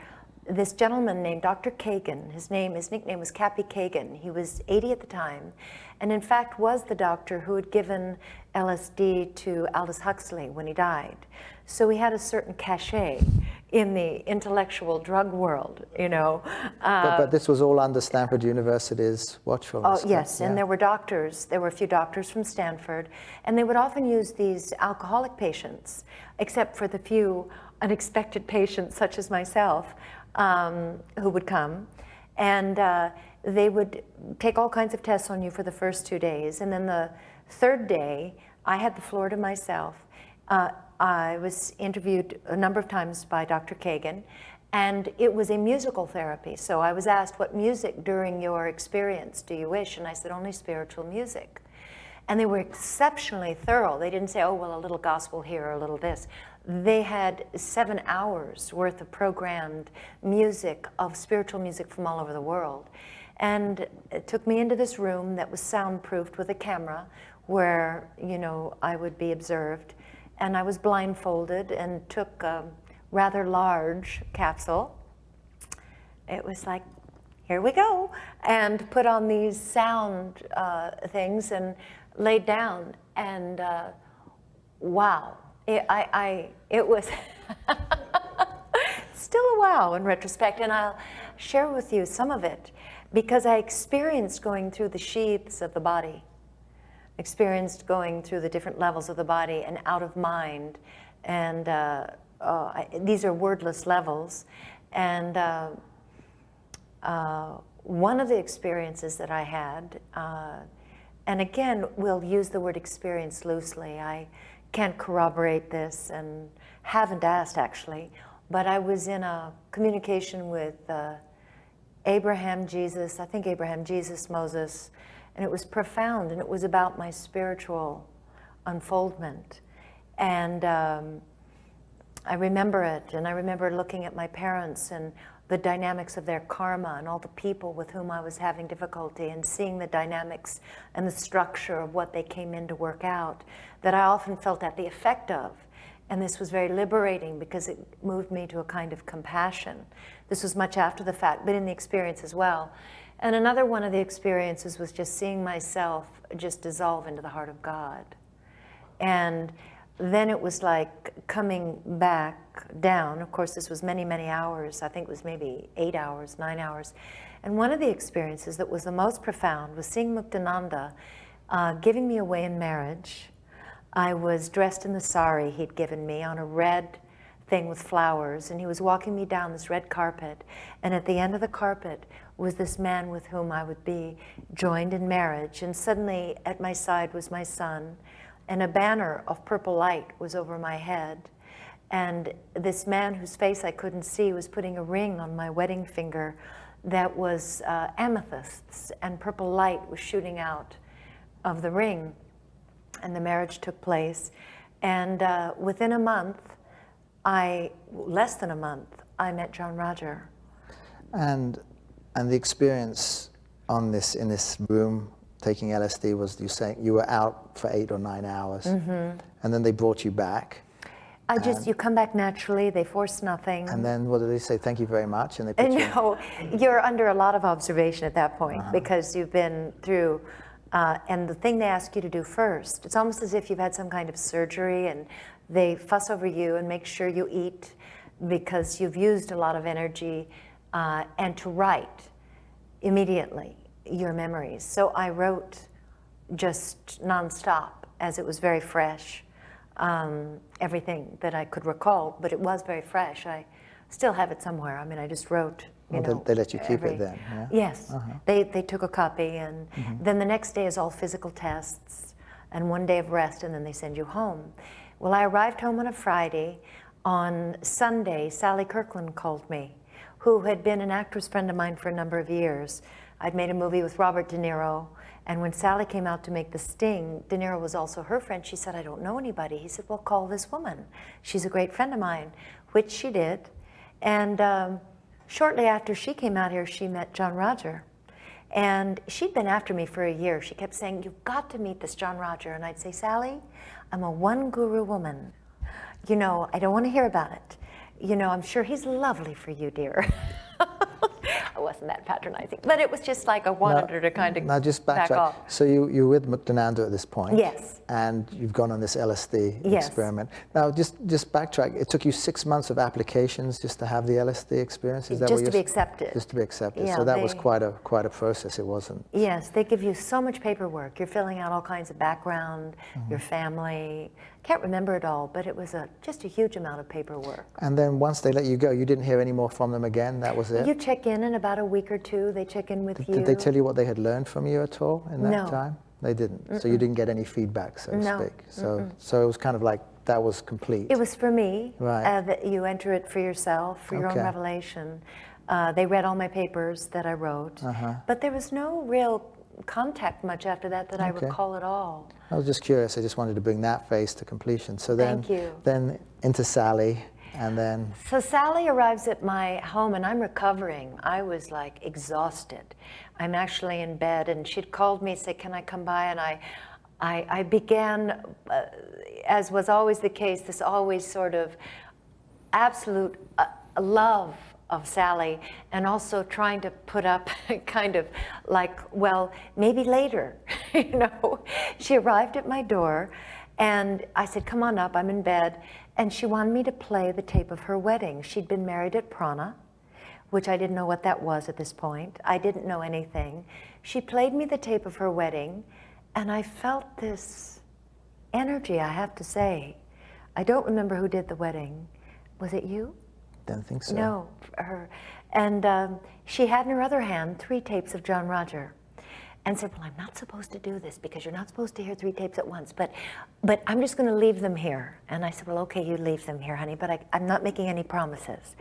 this gentleman named Dr. Kagan, his nickname was Cappy Kagan. He was 80 at the time, and in fact was the doctor who had given LSD to Aldous Huxley when he died. So he had a certain cachet in the intellectual drug world, But this was all under Stanford University's watchfulness. Oh, yes, and there were doctors. There were a few doctors from Stanford, and they would often use these alcoholic patients, except for the few unexpected patients, such as myself, who would come. And they would take all kinds of tests on you for the first 2 days. And then the third day, I had the floor to myself. I was interviewed a number of times by Dr. Kagan, and it was a musical therapy. So I was asked, what music during your experience do you wish? And I said, only spiritual music. And they were exceptionally thorough. They didn't say, oh, well, a little gospel here or a little this. They had 7 hours worth of programmed music, of spiritual music from all over the world. And it took me into this room that was soundproofed with a camera where, I would be observed. And I was blindfolded and took a rather large capsule. It was like, here we go. And put on these sound things and laid down. And wow. It was still a wow in retrospect, and I'll share with you some of it because I experienced going through the sheaths of the body, experienced going through the different levels of the body and out of mind, and these are wordless levels. And one of the experiences that I had, and again, we'll use the word experience loosely. I can't corroborate this and haven't asked actually, but I was in a communication with Abraham, Jesus, Moses, and it was profound, and it was about my spiritual unfoldment. And I remember it, and I remember looking at my parents and the dynamics of their karma and all the people with whom I was having difficulty, and seeing the dynamics and the structure of what they came in to work out that I often felt at the effect of. And this was very liberating because it moved me to a kind of compassion. This was much after the fact, but in the experience as well. And another one of the experiences was just seeing myself just dissolve into the heart of God. And then it was like coming back down. Of course, this was many, many hours. I think it was maybe 8 hours, 9 hours. And one of the experiences that was the most profound was seeing Muktananda giving me away in marriage. I was dressed in the sari he'd given me on a red thing with flowers, and he was walking me down this red carpet. And at the end of the carpet was this man with whom I would be joined in marriage. And suddenly at my side was my son, and a banner of purple light was over my head. And this man whose face I couldn't see was putting a ring on my wedding finger that was amethysts, and purple light was shooting out of the ring. And the marriage took place. And within a month, less than a month, I met John Roger. And the experience in this room taking LSD was, you saying you were out for 8 or 9 hours, and then they brought you back. You come back naturally, they force nothing. And then what did they say? Thank you very much, and they put you in. No, you're under a lot of observation at that point, because you've been through, and the thing they ask you to do first, it's almost as if you've had some kind of surgery, and they fuss over you and make sure you eat because you've used a lot of energy, and to write immediately your memories. So I wrote just nonstop, as it was very fresh, everything that I could recall, but it was very fresh. I still have it somewhere. I mean, I just wrote, they let you keep it then, yeah? Yes, they took a copy, and then the next day is all physical tests, and 1 day of rest, and then they send you home. Well, I arrived home on a Friday. On Sunday, Sally Kirkland called me, who had been an actress friend of mine for a number of years. I'd made a movie with Robert De Niro, and when Sally came out to make The Sting, De Niro was also her friend. She said, I don't know anybody. He said, well, call this woman. She's a great friend of mine, which she did. And shortly after she came out here, she met John Roger. And she'd been after me for a year. She kept saying, you've got to meet this John Roger. And I'd say, Sally, I'm a one-guru woman. I don't want to hear about it. I'm sure he's lovely for you, dear. I wasn't that patronizing, but it was just like I wanted her to kind of back off. So you're with Muktananda at this point. Yes. And you've gone on this LSD experiment. Now, just backtrack. It took you 6 months of applications just to have the LSD experience? Is that just to be accepted. Just to be accepted. Yeah, so that was quite a process. It wasn't. Yes, they give you so much paperwork. You're filling out all kinds of background, your family. Can't remember it all, but it was just a huge amount of paperwork. And then once they let you go, you didn't hear any more from them again? That was it? You check in about a week or two. They check in with you. Did they tell you what they had learned from you at all in that time? They didn't. So you didn't get any feedback, so to speak. So it was kind of like that was complete. It was for me. Right. That you enter it for yourself, for your own revelation. They read all my papers that I wrote, but there was no real contact much after that I recall at all. I was just curious. I just wanted to bring that phase to completion. So then, then into Sally, and then. So Sally arrives at my home, and I'm recovering. I was like exhausted. I'm actually in bed, and she'd called me and said, "Can I come by?" And I began, as was always the case, this always sort of absolute love of Sally, and also trying to put up kind of like, well, maybe later, She arrived at my door, and I said, come on up, I'm in bed, and she wanted me to play the tape of her wedding. She'd been married at Prana, which I didn't know what that was at this point. I didn't know anything. She played me the tape of her wedding, and I felt this energy, I have to say. I don't remember who did the wedding. Was it you? Don't think so. No, her. And she had in her other hand 3 tapes of John Roger, and said, well, I'm not supposed to do this because you're not supposed to hear 3 tapes at once, but I'm just going to leave them here. And I said, well, okay, you leave them here, honey, but I'm not making any promises.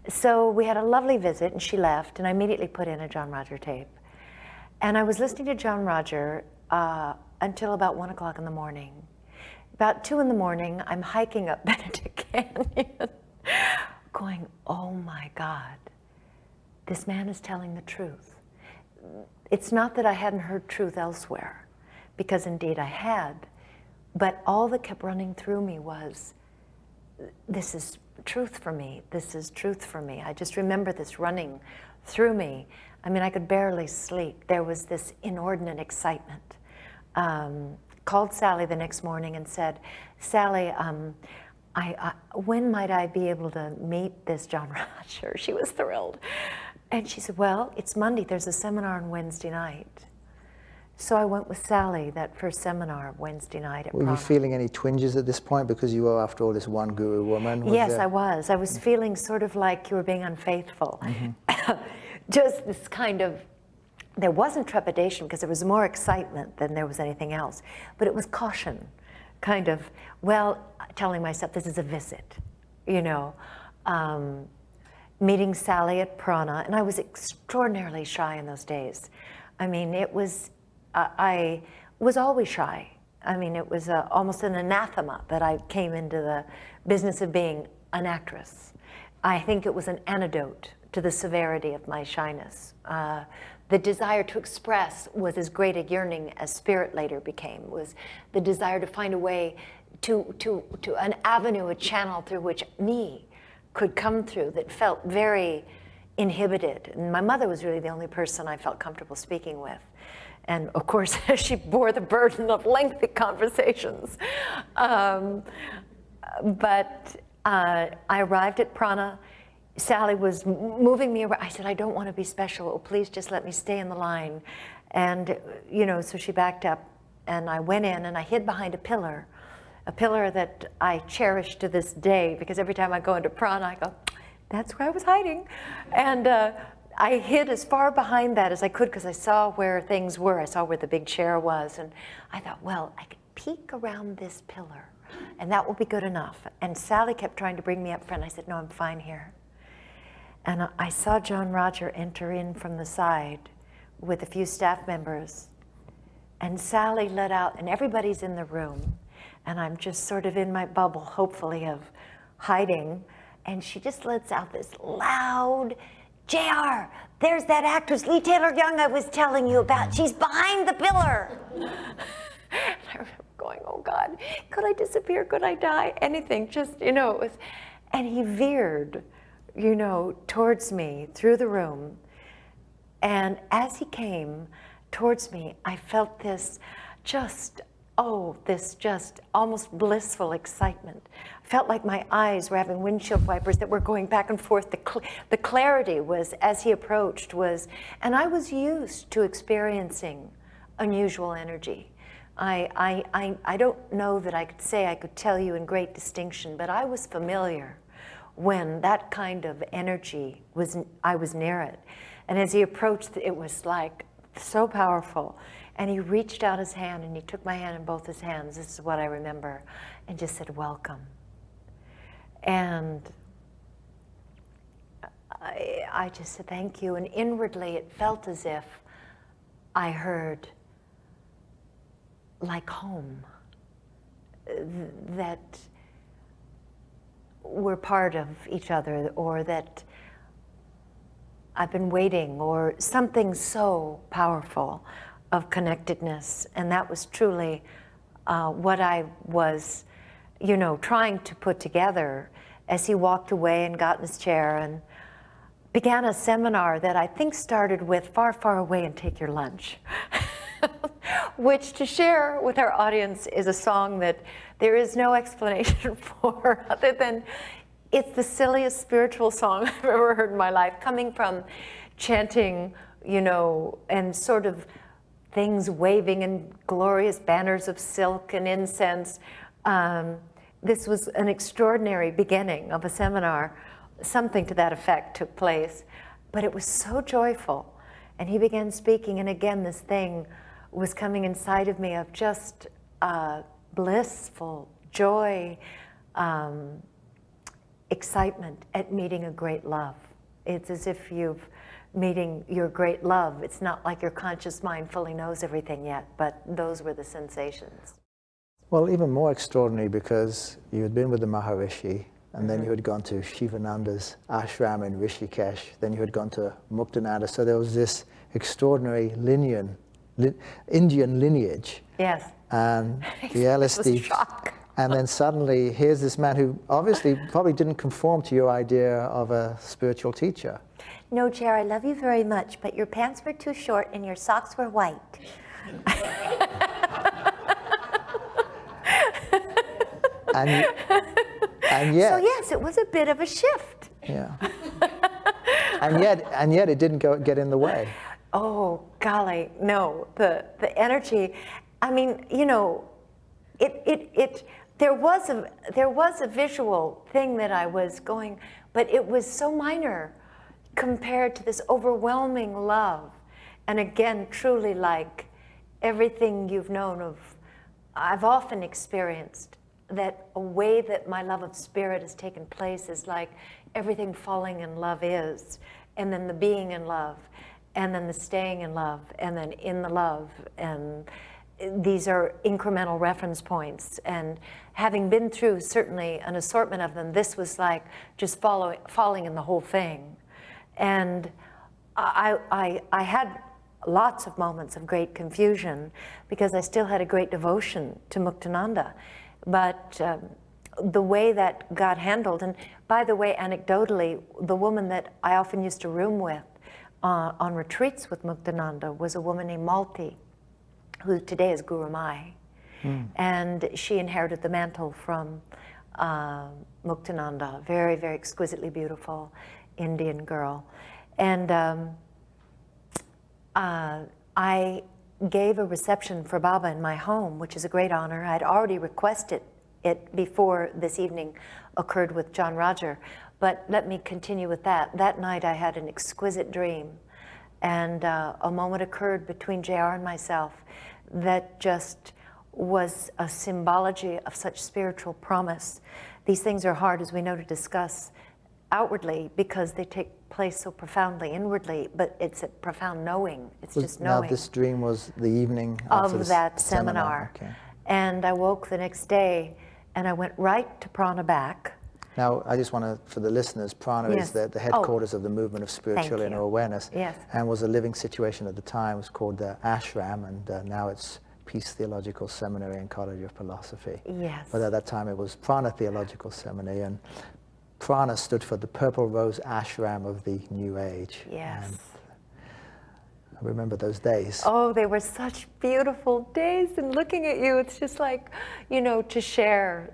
So we had a lovely visit, and she left, and I immediately put in a John Roger tape. And I was listening to John Roger until about 1 o'clock in the morning. About 2 in the morning, I'm hiking up Benedict Canyon, going, oh my God, this man is telling the truth. It's not that I hadn't heard truth elsewhere, because indeed I had, but all that kept running through me was, this is truth for me, this is truth for me. I just remember this running through me. I mean, I could barely sleep. There was this inordinate excitement. called Sally the next morning and said, Sally, when might I be able to meet this John Roger? She was thrilled. And she said, well, it's Monday. There's a seminar on Wednesday night. So I went with Sally that first seminar Wednesday night at Were you feeling any twinges at this point because you were, after all, this one guru woman? Yes, I was. I was feeling sort of like you were being unfaithful. Just this kind of, there wasn't trepidation because there was more excitement than there was anything else, but it was caution, kind of, well, telling myself this is a visit, you know. Meeting Sally at Prana, and I was extraordinarily shy in those days. I mean, it was, I was always shy. I mean, it was almost an anathema that I came into the business of being an actress. I think it was an antidote to the severity of my shyness. The desire to express was as great a yearning as spirit later became, was the desire to find a way to an avenue, a channel through which me could come through that felt very inhibited. And my mother was really the only person I felt comfortable speaking with. And of course, she bore the burden of lengthy conversations. But I arrived at Prana. Sally was moving me around. I said, I don't want to be special. Oh, please just let me stay in the line. And, you know, so she backed up and I went in and I hid behind a pillar that I cherish to this day, because every time I go into Prana, I go, that's where I was hiding. And I hid as far behind that as I could because I saw where things were. I saw where the big chair was. And I thought, well, I could peek around this pillar and that will be good enough. And Sally kept trying to bring me up front. I said, no, I'm fine here. And I saw John Roger enter in from the side with a few staff members. And Sally let out, and everybody's in the room. And I'm just sort of in my bubble, hopefully, of hiding. And she just lets out this loud, JR, there's that actress, Leigh Taylor-Young, I was telling you about. She's behind the pillar. And I remember going, oh God, could I disappear? Could I die? Anything, just, you know, it was, and he veered, you know, towards me through the room. And as he came towards me, I felt this just, this just almost blissful excitement. I felt like my eyes were having windshield wipers that were going back and forth. The clarity was, as he approached, was, and I was used to experiencing unusual energy. I don't know that I could say I could tell you in great distinction, but I was familiar when that kind of energy was, I was near it. And as he approached, it was like so powerful. And he reached out his hand and he took my hand in both his hands, this is what I remember, and just said, welcome. And I just said, thank you. And inwardly, it felt as if I heard like home, that we're part of each other, or that I've been waiting, or something so powerful of connectedness. And that was truly what I was, you know, trying to put together as he walked away and got in his chair and began a seminar that I think started with Far, Far Away and Take Your Lunch, which, to share with our audience, is a song that there is no explanation for other than it's the silliest spiritual song I've ever heard in my life, coming from chanting, you know, and sort of things waving in glorious banners of silk and incense. This was an extraordinary beginning of a seminar. Something to that effect took place, but it was so joyful. And he began speaking, and again, this thing was coming inside of me of just blissful joy, excitement at meeting a great love. It's as if you've meeting your great love. It's not like your conscious mind fully knows everything yet, but those were the sensations. Well, even more extraordinary because you had been with the Maharishi, and then you had gone to Sivananda's ashram in Rishikesh, then you had gone to Muktananda, so there was this extraordinary Indian lineage. Yes. And the LSD. Shock. And then suddenly, here's this man who obviously probably didn't conform to your idea of a spiritual teacher. No, Chair, I love you very much, but your pants were too short and your socks were white. and yet. So yes, it was a bit of a shift. Yeah. and yet it didn't get in the way. Oh, golly, no, the energy, I mean, you know, there was a visual thing that I was going, but it was so minor compared to this overwhelming love. And again, truly like everything you've known of, I've often experienced that a way that my love of spirit has taken place is like everything falling in love is, and then the being in love, and then the staying in love, and then in the love, and these are incremental reference points. And having been through certainly an assortment of them, this was like just falling in the whole thing. And I had lots of moments of great confusion because I still had a great devotion to Muktananda. But the way that got handled, and by the way, anecdotally, the woman that I often used to room with on retreats with Muktananda was a woman named Malti, who today is Gurumayi. And she inherited the mantle from Muktananda, very, very exquisitely beautiful Indian girl. And I gave a reception for Baba in my home, which is a great honor. I'd already requested it before this evening occurred with John Roger, but let me continue with that. That night I had an exquisite dream, and a moment occurred between JR and myself that just was a symbology of such spiritual promise. These things are hard, as we know, to discuss outwardly because they take place so profoundly inwardly, but it's a profound knowing. It's just knowing. Now this dream was the evening of that seminar. Okay. And I woke the next day and I went right to Prana back. Now, I just want to, for the listeners, Prana is the headquarters of the movement of spiritual inner awareness, and was a living situation at the time. It was called the Ashram, and now it's Peace Theological Seminary and College of Philosophy. Yes. But at that time it was Prana Theological Seminary, and Prana stood for the Purple Rose Ashram of the New Age. Yes. And I remember those days. Oh, they were such beautiful days, and looking at you, it's just like, you know, to share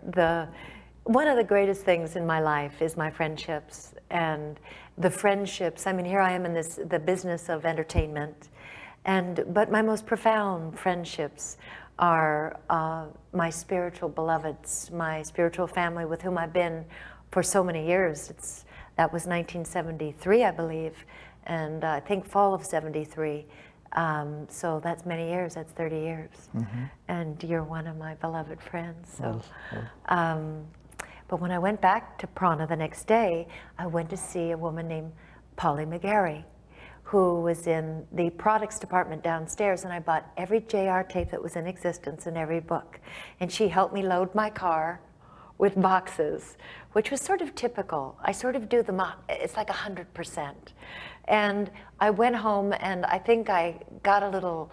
one of the greatest things in my life is my friendships, and the friendships, I mean, here I am in the business of entertainment, but my most profound friendships are my spiritual beloveds, my spiritual family with whom I've been for so many years. That was 1973, I believe, and I think fall of 73. So that's many years, that's 30 years. Mm-hmm. And you're one of my beloved friends. So, but when I went back to Prana the next day, I went to see a woman named Polly McGarry, who was in the products department downstairs, and I bought every JR tape that was in existence and every book. And she helped me load my car with boxes, which was sort of typical. I sort of do it's like 100%. And I went home, and I think I got a little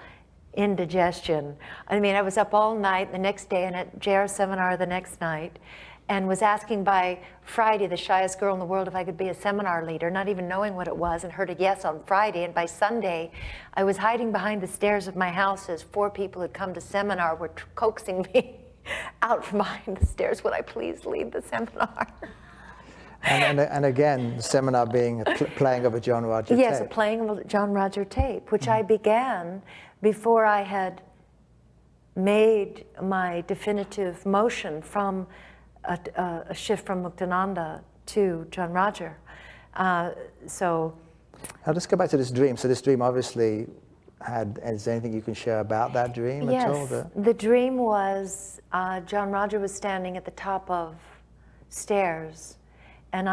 indigestion. I mean, I was up all night the next day and at JR seminar the next night, and was asking by Friday, the shyest girl in the world, if I could be a seminar leader, not even knowing what it was, and heard a yes on Friday. And by Sunday, I was hiding behind the stairs of my house as 4 people who'd come to seminar were coaxing me out from behind the stairs. Would I please lead the seminar? And again, the seminar being a playing of a John Roger tape. Yes, a playing of a John Roger tape, which I began before I had made my definitive motion from a shift from Muktananda to John Roger. So now let's go back to this dream. So this dream obviously is there anything you can share about that dream at all? Yes, the dream was John Roger was standing at the top of stairs, and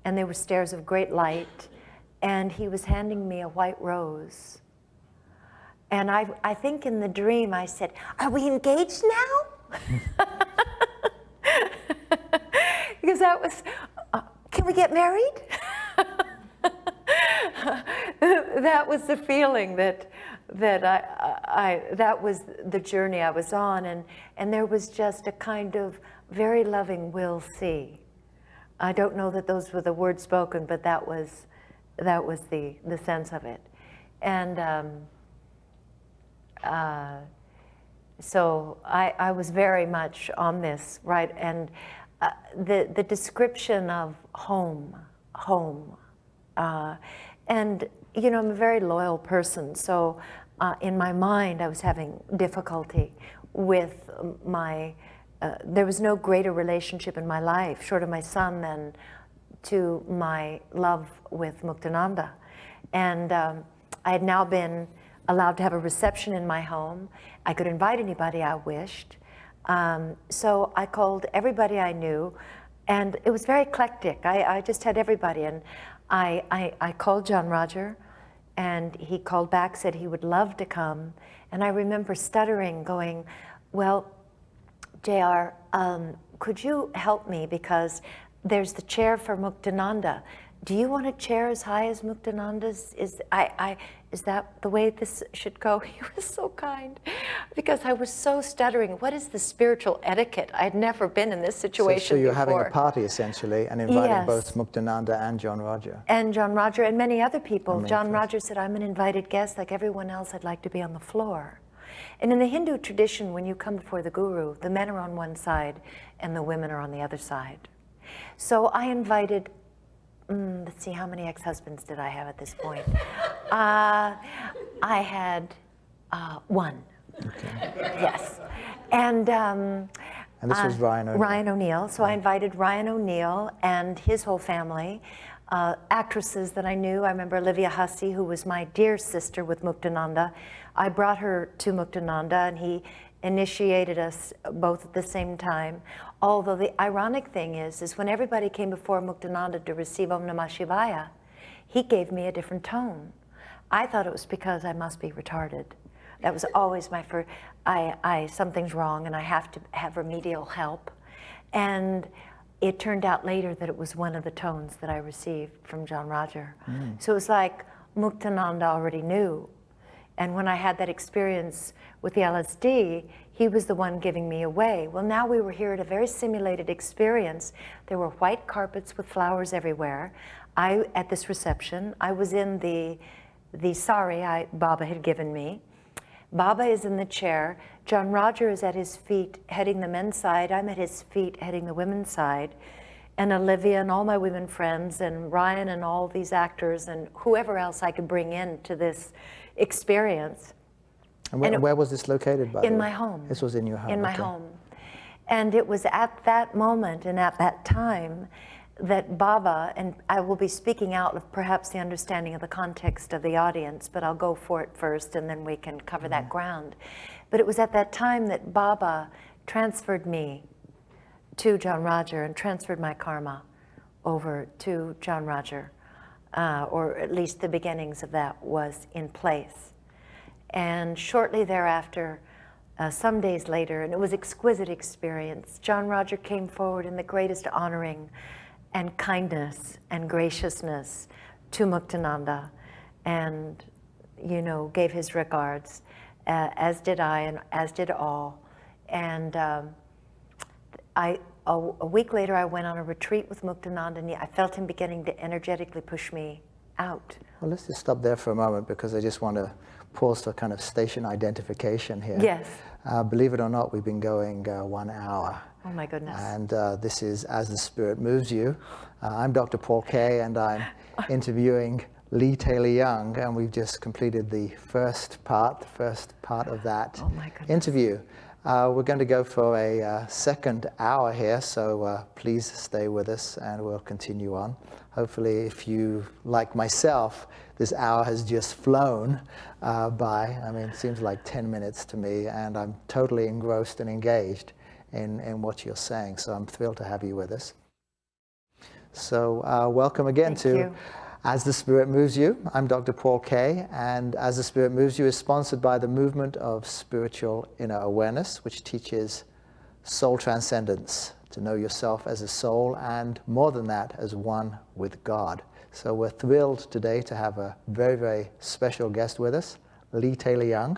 they were stairs of great light, and he was handing me a white rose. And I think in the dream I said, "Are we engaged now?" Because that was, can we get married? That was the feeling that was the journey I was on, and there was just a kind of very loving "we'll see." I don't know that those were the words spoken, but that was the sense of it. And So I was very much on this, right? And the description of home, and you know, I'm a very loyal person, so in my mind I was having difficulty with my, there was no greater relationship in my life, short of my son, than to my love with Muktananda. And I had now been allowed to have a reception in my home. I could invite anybody I wished. So I called everybody I knew, and it was very eclectic. I just had everybody, and I called John Roger, and he called back, said he would love to come. And I remember stuttering, going, well, JR, could you help me, because there's the chair for Muktananda. Do you want a chair as high as Muktananda's? Is that the way this should go? He was so kind, because I was so stuttering. What is the spiritual etiquette? I had never been in this situation So you're before. having a party, essentially, and inviting Yes. both Muktananda and John Roger. And John Roger and many other people. Amazing. John Roger said, I'm an invited guest like everyone else. I'd like to be on the floor. And in the Hindu tradition, when you come before the Guru, the men are on one side and the women are on the other side. So I invited, let's see, how many ex-husbands did I have at this point? I had one. Okay. Yes. And this was Ryan O'Neill. Ryan O'Neill. So I invited Ryan O'Neill and his whole family, actresses that I knew. I remember Olivia Hussey, who was my dear sister with Muktananda. I brought her to Muktananda, and he initiated us both at the same time. Although the ironic thing is when everybody came before Muktananda to receive Om Namah Shivaya, he gave me a different tone. I thought it was because I must be retarded. That was always my first, something's wrong and I have to have remedial help. And it turned out later that it was one of the tones that I received from John Roger. So it was like Muktananda already knew. And when I had that experience with the LSD, he was the one giving me away. Well, now we were here at a very simulated experience. There were white carpets with flowers everywhere. At this reception, I was in the sari Baba had given me. Baba is in the chair. John Roger is at his feet heading the men's side. I'm at his feet heading the women's side. And Olivia and all my women friends and Ryan and all these actors and whoever else I could bring in to this experience. And where was this located, by the way? In my home. This was in your home? In my home. And it was at that moment and at that time that Baba, and I will be speaking out of perhaps the understanding of the context of the audience, but I'll go for it first and then we can cover that ground. But it was at that time that Baba transferred me to John Roger and transferred my karma over to John Roger, or at least the beginnings of that was in place. And shortly thereafter, some days later, and it was exquisite experience, John Roger came forward in the greatest honoring and kindness and graciousness to Muktananda, and, you know, gave his regards, as did I and as did all. And a week later, I went on a retreat with Muktananda, and I felt him beginning to energetically push me out. Well, let's just stop there for a moment, because I just want to pause for kind of station identification here. Yes. Believe it or not, we've been going 1 hour. Oh my goodness. And this is As the Spirit Moves You. I'm Dr. Paul Kaye, and I'm interviewing Leigh Taylor-Young, and we've just completed the first part of that interview. We're going to go for a second hour here, so please stay with us and we'll continue on. Hopefully, if you, like myself, this hour has just flown by. I mean, it seems like 10 minutes to me, and I'm totally engrossed and engaged in what you're saying, so I'm thrilled to have you with us. So welcome again to As the Spirit Moves You. I'm Dr. Paul Kaye, and As the Spirit Moves You is sponsored by the Movement of Spiritual Inner Awareness, which teaches soul transcendence, to know yourself as a soul, and more than that, as one with God. So we're thrilled today to have a very, very special guest with us, Leigh Taylor-Young.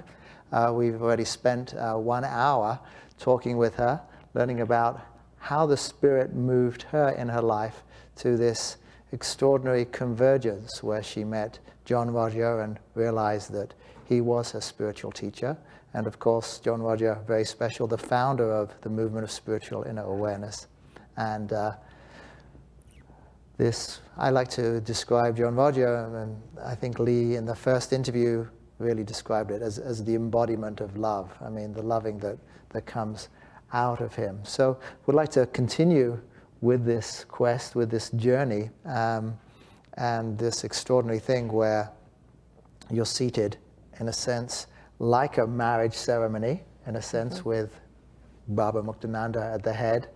We've already spent 1 hour talking with her, learning about how the Spirit moved her in her life to this extraordinary convergence where she met John Roger and realized that he was her spiritual teacher. And of course, John Roger, very special, the founder of the movement of spiritual inner awareness. And I like to describe John Roger, and I think Leigh in the first interview really described it as the embodiment of love. I mean, the loving that comes out of him. So we'd like to continue with this quest, with this journey, and this extraordinary thing where you're seated, in a sense, like a marriage ceremony, in a sense, with Baba Muktananda at the head,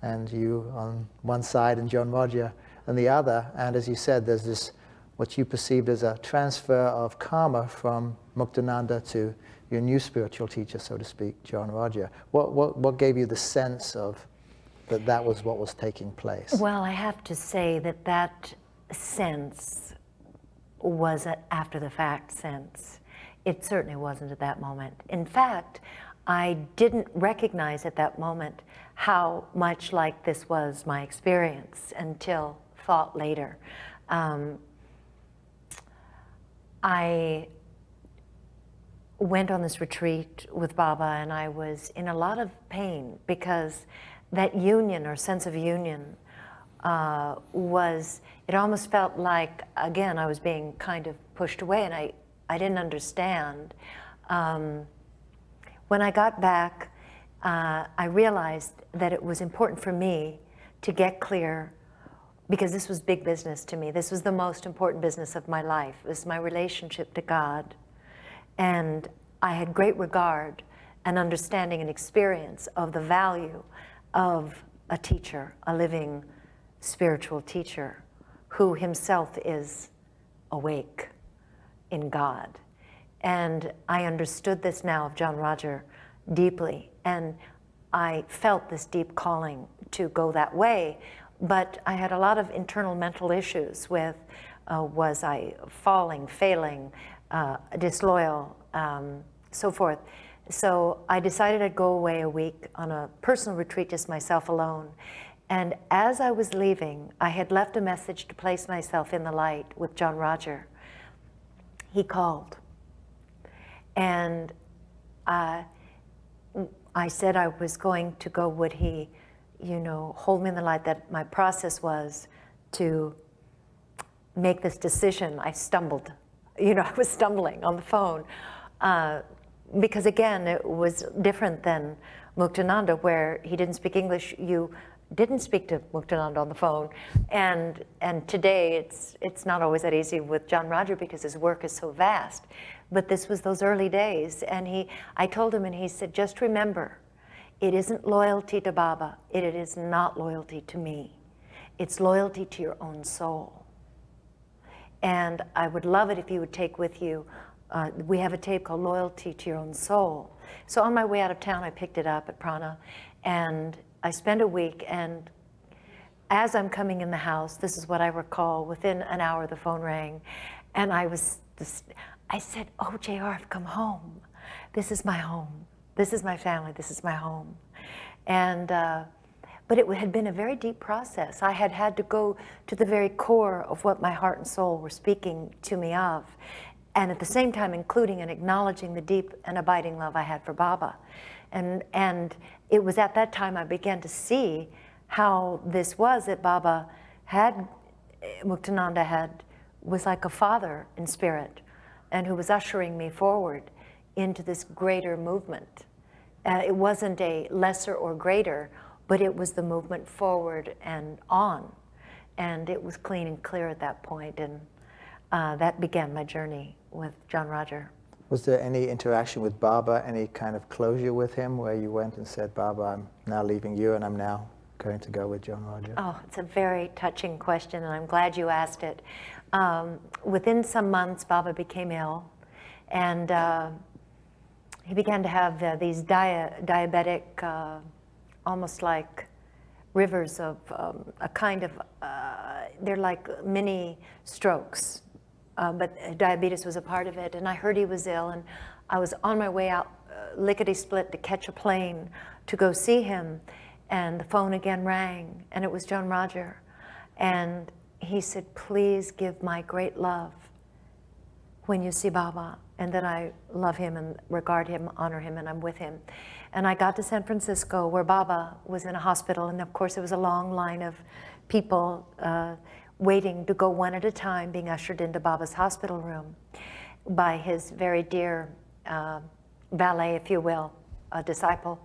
and you on one side and John Roger on the other. And as you said, there's this, what you perceived as a transfer of karma from Muktananda to your new spiritual teacher, so to speak, John Roger. What gave you the sense of that was what was taking place? Well, I have to say that sense was an after-the-fact sense. It certainly wasn't at that moment. In fact, I didn't recognize at that moment how much like this was my experience until thought later. I went on this retreat with Baba, and I was in a lot of pain because that union or sense of union it almost felt like, again, I was being kind of pushed away, and I didn't understand. When I got back, I realized that it was important for me to get clear, because this was big business to me. This was the most important business of my life. It was my relationship to God. And I had great regard and understanding and experience of the value of a teacher, a living spiritual teacher, who himself is awake in God. And I understood this now of John Roger deeply, and I felt this deep calling to go that way, but I had a lot of internal mental issues with, was I falling, failing, disloyal, so forth. So I decided I'd go away a week on a personal retreat, just myself alone. And as I was leaving, I had left a message to place myself in the light with John Roger. He called. And I said I was going to go. Would he, hold me in the light? That my process was to make this decision. I stumbled. I was stumbling on the phone. Because again, it was different than Muktananda, where he didn't speak English. You didn't speak to Muktananda on the phone. And today, it's not always that easy with John Roger because his work is so vast. But this was those early days. And I told him, and he said, just remember, it isn't loyalty to Baba. It is not loyalty to me. It's loyalty to your own soul. And I would love it if you would take with you, we have a tape called Loyalty to Your Own Soul. So on my way out of town, I picked it up at Prana, and I spent a week, and as I'm coming in the house, this is what I recall, within an hour the phone rang, and I said, oh, JR, I've come home. This is my home. This is my family. This is my home. And, but it had been a very deep process. I had to go to the very core of what my heart and soul were speaking to me of, and at the same time including and acknowledging the deep and abiding love I had for Baba. And it was at that time I began to see how this was that Baba Muktananda was like a father in spirit, and who was ushering me forward into this greater movement. It wasn't a lesser or greater, but it was the movement forward and on. And it was clean and clear at that point, and that began my journey with John Roger. Was there any interaction with Baba, any kind of closure with him, where you went and said, Baba, I'm now leaving you and I'm now going to go with John Roger? Oh, it's a very touching question, and I'm glad you asked it. Within some months, Baba became ill, and he began to have these diabetic, almost like rivers of a kind of, they're like mini strokes. But diabetes was a part of it, and I heard he was ill, and I was on my way out lickety-split to catch a plane to go see him, and the phone again rang, and it was John Roger, and he said, please give my great love when you see Baba. and that I love him and regard him, honor him, and I'm with him. And I got to San Francisco, where Baba was in a hospital, and of course there was a long line of people waiting to go one at a time, being ushered into Baba's hospital room by his very dear valet, if you will, a disciple.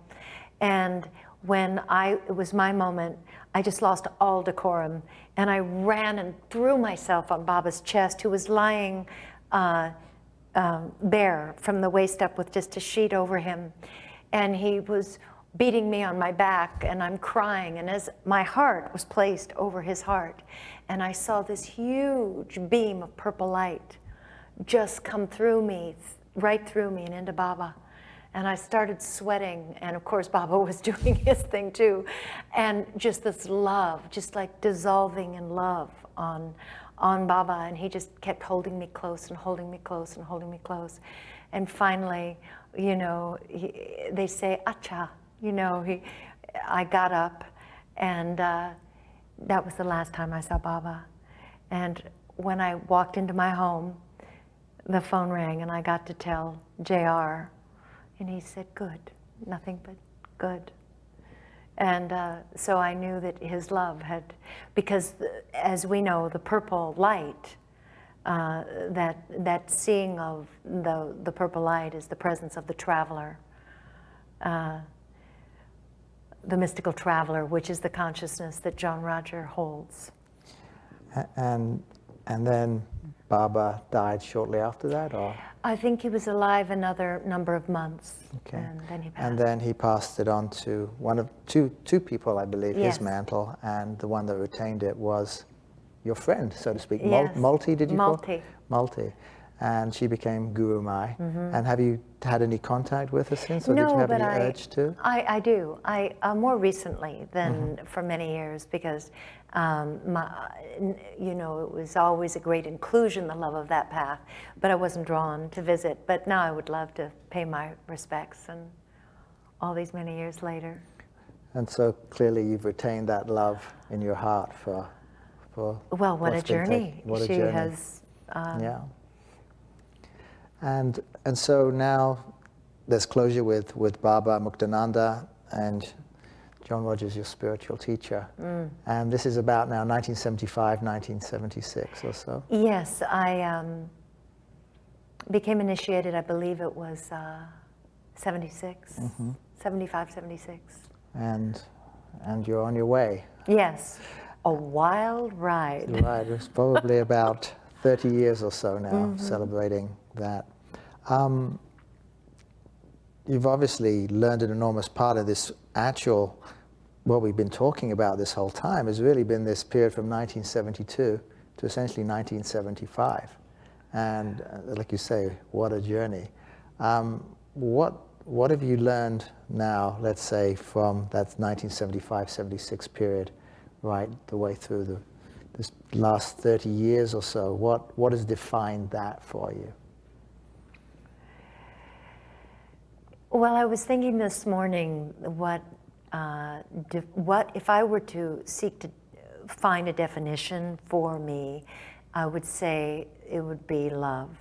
And when it was my moment, I just lost all decorum, and I ran and threw myself on Baba's chest, who was lying bare from the waist up with just a sheet over him. And he was beating me on my back, and I'm crying, and as my heart was placed over his heart, and I saw this huge beam of purple light just come through me, right through me and into Baba. And I started sweating, and of course Baba was doing his thing too. And just this love, just like dissolving in love on Baba, and he just kept holding me close and holding me close and holding me close. And finally, you know, they say, acha, you know, I got up, and that was the last time I saw Baba. And when I walked into my home, the phone rang, and I got to tell JR, and he said, good, nothing but good. And so I knew that his love had, because as we know, the purple light, that seeing of the purple light is the presence of the traveler, the mystical traveler, which is the consciousness that John Roger holds. And then Baba died shortly after that, or? I think he was alive another number of months, okay. And then he passed. And then he passed it on to one of two people, I believe, yes. his mantle, and the one that retained it was your friend, so to speak. Yes. Multi, did you call Multi. it? Multi. And she became Gurumayi. Mm-hmm. And have you had any contact with her since, or no, did you have but any urge to? I do. More recently than for many years, because you know, it was always a great inclusion, the love of that path, but I wasn't drawn to visit. But now I would love to pay my respects, and all these many years later. And so clearly you've retained that love in your heart for well, what a journey. What a she journey. Has. Yeah. And so now there's closure with Baba Muktananda, and John Rogers, your spiritual teacher. Mm. And this is about now 1975, 1976 or so. Yes, I became initiated, I believe it was 76, 75, 76. And you're on your way. Yes, a wild ride. Right, it's probably about 30 years or so now, celebrating that. You've obviously learned an enormous part of this actual, what we've been talking about this whole time has really been this period from 1972 to essentially 1975. And like you say, what a journey. What have you learned now, let's say, from that 1975-76 period right the way through this last 30 years or so? What has defined that for you? Well, I was thinking this morning, what if I were to seek to find a definition for me, I would say it would be love.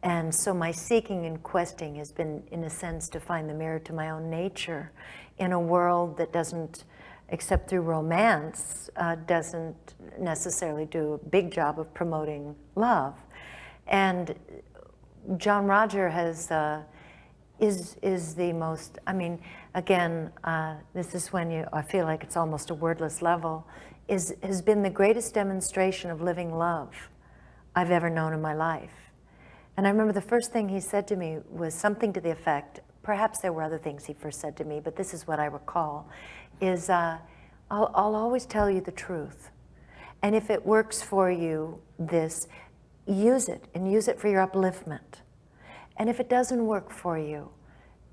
And so my seeking and questing has been, in a sense, to find the mirror to my own nature in a world that doesn't, except through romance, doesn't necessarily do a big job of promoting love. And John Roger has is the most, I mean, again, this is when I feel like it's almost a wordless level, has been the greatest demonstration of living love I've ever known in my life. And I remember the first thing he said to me was something to the effect, perhaps there were other things he first said to me, but this is what I recall, is I'll always tell you the truth. And if it works for you, use it, and use it for your upliftment. And if it doesn't work for you,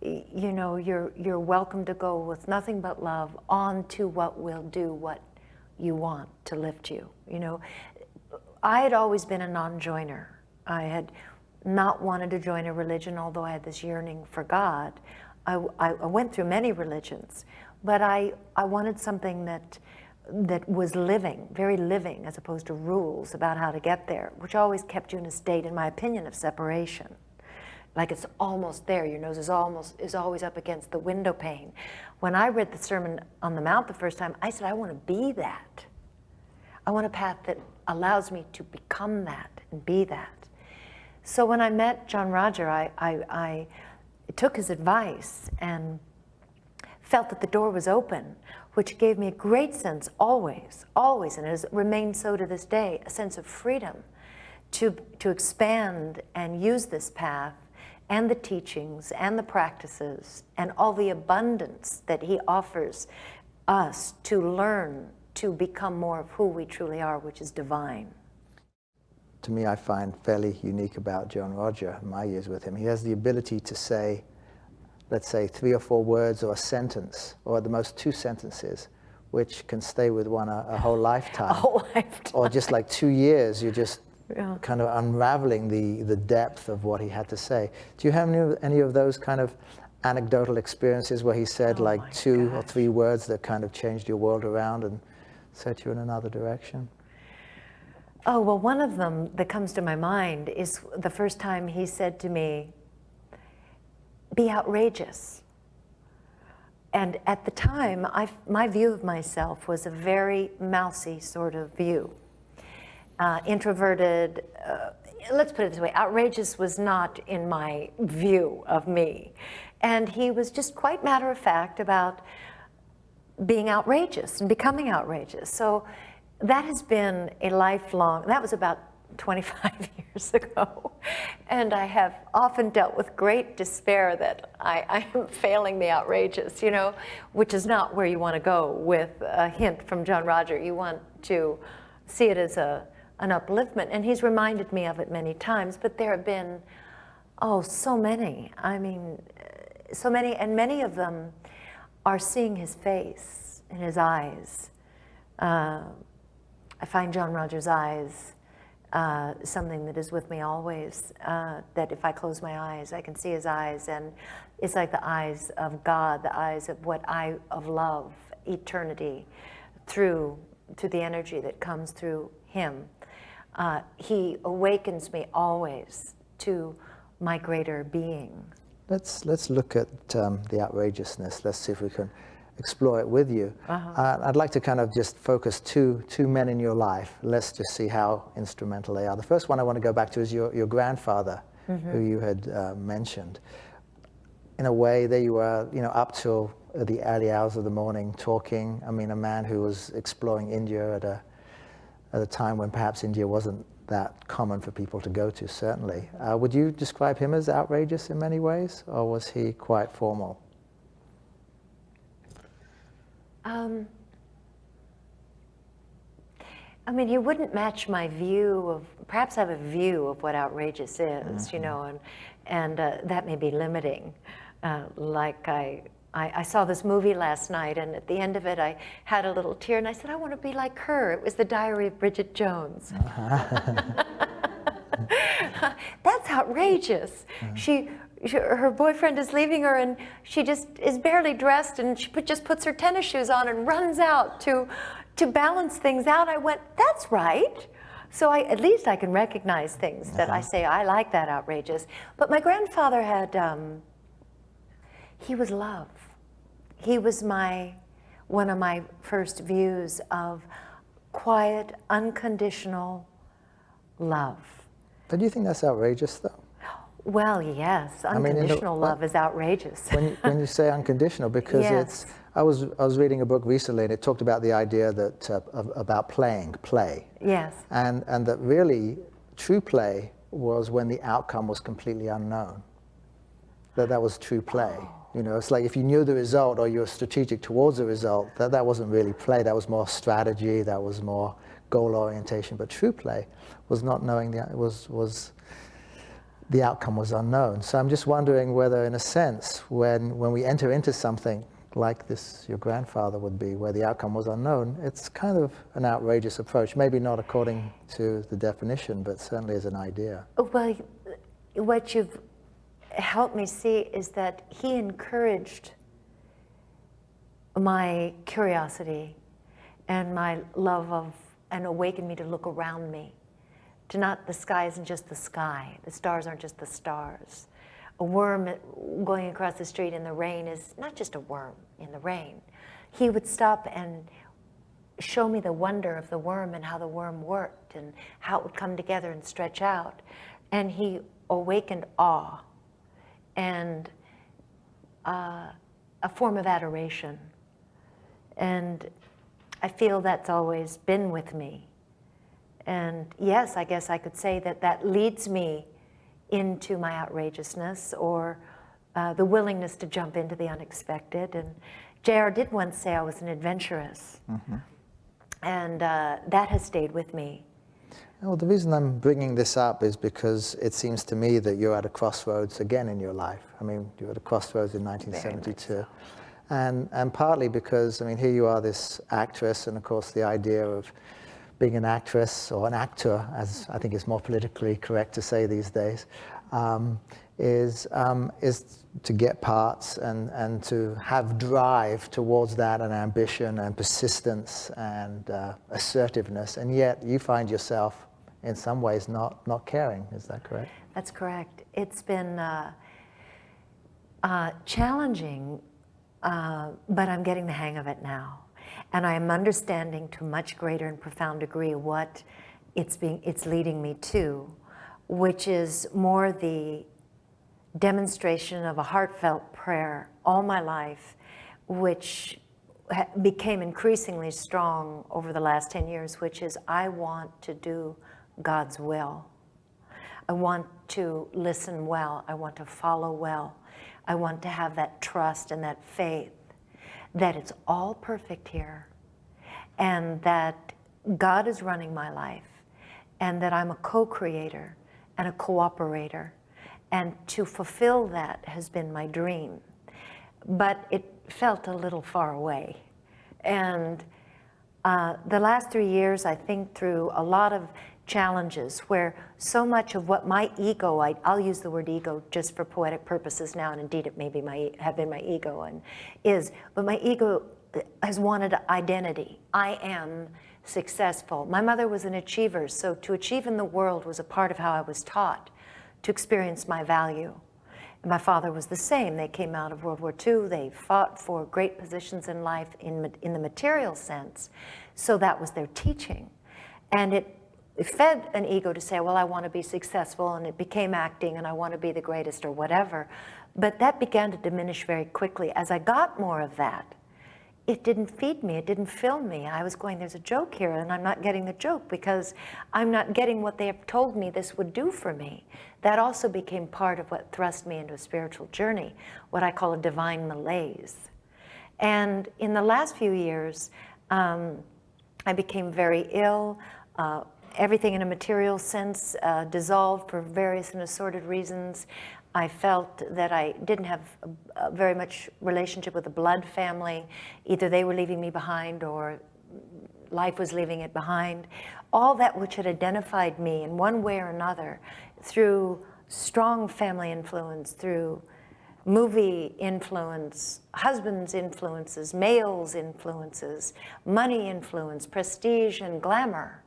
you know, you're welcome to go with nothing but love on to what will do what you want to lift you. You know, I had always been a non-joiner. I had not wanted to join a religion, although I had this yearning for God. I went through many religions, but I wanted something that was living, very living, as opposed to rules about how to get there, which always kept you in a state, in my opinion, of separation. like it's almost there. Your nose is always up against the window pane. When I read the Sermon on the Mount the first time, I said, I want to be that. I want a path that allows me to become that and be that. So when I met John Roger, I took his advice and felt that the door was open, which gave me a great sense always, and it has remained so to this day, a sense of freedom to expand and use this path and the teachings and the practices and all the abundance that he offers us to learn to become more of who we truly are, which is divine. To me, I find fairly unique about John Roger, my years with him. He has the ability to say, let's say 3 or 4 words or a sentence, or at the most 2 sentences, which can stay with one a whole lifetime. A whole lifetime. Or just like 2 years, you're just kind of unraveling the depth of what he had to say. Do you have any of those kind of anecdotal experiences where he said like 2 or 3 words that kind of changed your world around and set you in another direction? Oh, well, one of them that comes to my mind is the first time he said to me, be outrageous. And at the time, my view of myself was a very mousy sort of view. Introverted, let's put it this way, outrageous was not in my view of me. And he was just quite matter of fact about being outrageous and becoming outrageous. So that has been a lifelong, that was about 25 years ago. And I have often dealt with great despair that I am failing the outrageous, you know, which is not where you want to go with a hint from John Roger. You want to see it as an upliftment. And he's reminded me of it many times, but there have been, so many. I mean, so many, and many of them are seeing his face and his eyes. I find John Roger's eyes something that is with me always, that if I close my eyes, I can see his eyes, and it's like the eyes of God, the eyes of of love, eternity, through the energy that comes through him. He awakens me always to my greater being. Let's look at the outrageousness. Let's see if we can explore it with you. I'd like to kind of just focus two men in your life. Let's just see how instrumental they are. The first one I want to go back to is your grandfather, who you had mentioned. In a way, there you were, up till the early hours of the morning talking. I mean, a man who was exploring India at a time when perhaps India wasn't that common for people to go to, certainly. Would you describe him as outrageous in many ways, or was he quite formal? I mean, he wouldn't match my view of, perhaps I have a view of what outrageous is, and that may be limiting. Like I saw this movie last night, and at the end of it, I had a little tear, and I said, I want to be like her. It was The Diary of Bridget Jones. That's outrageous. Her boyfriend is leaving her, and she just is barely dressed, and she just puts her tennis shoes on and runs out to balance things out. I went, that's right. So at least I can recognize things that I say, I like that outrageous. But my grandfather had, he was love. He was one of my first views of quiet, unconditional love. But do you think that's outrageous, though? Well, yes, unconditional love is outrageous. When you say unconditional, because yes. I was reading a book recently, and it talked about the idea that about play. Yes. And that really true play was when the outcome was completely unknown. That was true play. It's like if you knew the result or you were strategic towards the result, that wasn't really play. That was more strategy. That was more goal orientation. But true play was not knowing the outcome was unknown. So I'm just wondering whether, in a sense, when we enter into something like this, your grandfather would be, where the outcome was unknown, it's kind of an outrageous approach. Maybe not according to the definition, but certainly as an idea. Well, what you've helped me see is that he encouraged my curiosity and my love of, and awakened me to look around me. The sky isn't just the sky. The stars aren't just the stars. A worm going across the street in the rain is not just a worm in the rain. He would stop and show me the wonder of the worm and how the worm worked and how it would come together and stretch out. And he awakened awe and a form of adoration. And I feel that's always been with me. And yes, I guess I could say that that leads me into my outrageousness or the willingness to jump into the unexpected. And JR did once say I was an adventurous. Mm-hmm. And that has stayed with me. Well, the reason I'm bringing this up is because it seems to me that you're at a crossroads again in your life. I mean, you were at a crossroads in 1972. And partly because, I mean, here you are, this actress, and of course the idea of being an actress or an actor, as I think is more politically correct to say these days, is to get parts and to have drive towards that, and ambition and persistence and assertiveness. And yet you find yourself in some ways not caring. Is that correct? That's correct. It's been challenging, but I'm getting the hang of it now. And I am understanding to a much greater and profound degree what it's leading me to, which is more the demonstration of a heartfelt prayer all my life, which became increasingly strong over the last 10 years, which is I want to do God's will. I want to listen well. I want to follow well. I want to have that trust and that faith that it's all perfect here, and that God is running my life, and that I'm a co-creator and a cooperator, and to fulfill that has been my dream. But it felt a little far away. And the last 3 years, I think through a lot of challenges where so much of what my ego, I'll use the word ego just for poetic purposes now, and indeed it may be have been my ego, but my ego has wanted identity. I am successful. My mother was an achiever, so to achieve in the world was a part of how I was taught to experience my value. And my father was the same. They came out of World War II. They fought for great positions in life in the material sense. So that was their teaching. And it fed an ego to say, well, I want to be successful, and it became acting, and I want to be the greatest or whatever. But that began to diminish very quickly. As I got more of that, it didn't feed me, it didn't fill me. I was going, there's a joke here, and I'm not getting the joke because I'm not getting what they have told me this would do for me. That also became part of what thrust me into a spiritual journey, what I call a divine malaise. And in the last few years, I became very ill. Everything in a material sense dissolved for various and assorted reasons. I felt that I didn't have very much relationship with the blood family. Either they were leaving me behind or life was leaving it behind. All that which had identified me in one way or another through strong family influence, through movie influence, husband's influences, male's influences, money influence, prestige and glamour,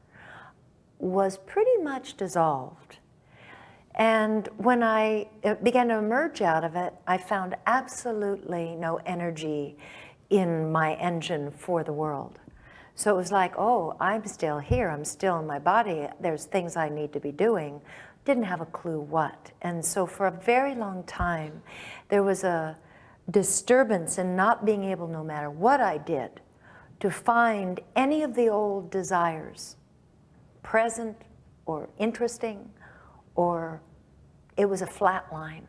was pretty much dissolved. And when I began to emerge out of it, I found absolutely no energy in my engine for the world. So it was like, oh, I'm still here, I'm still in my body, there's things I need to be doing. Didn't have a clue what. And so for a very long time, there was a disturbance in not being able, no matter what I did, to find any of the old desires present or interesting, or it was a flat line.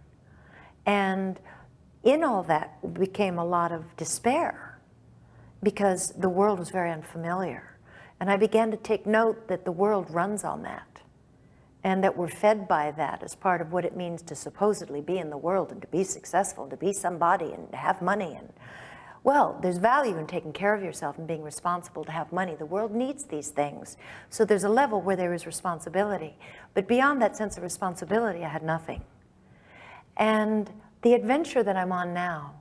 And in all that became a lot of despair because the world was very unfamiliar. And I began to take note that the world runs on that, and that we're fed by that as part of what it means to supposedly be in the world and to be successful, and to be somebody and to have money. And well, there's value in taking care of yourself and being responsible to have money. The world needs these things. So there's a level where there is responsibility. But beyond that sense of responsibility, I had nothing. And the adventure that I'm on now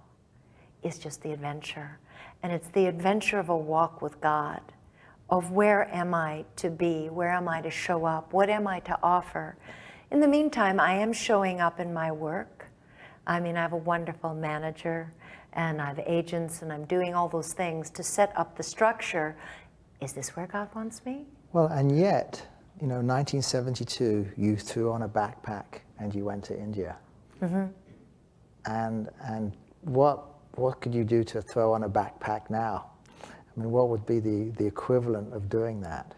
is just the adventure. And it's the adventure of a walk with God, of where am I to be, where am I to show up, what am I to offer. In the meantime, I am showing up in my work. I mean, I have a wonderful manager, and I have agents, and I'm doing all those things to set up the structure. Is this where God wants me? Well, and yet, 1972, you threw on a backpack and you went to India. Mm-hmm. And what could you do to throw on a backpack now? I mean, what would be the equivalent of doing that?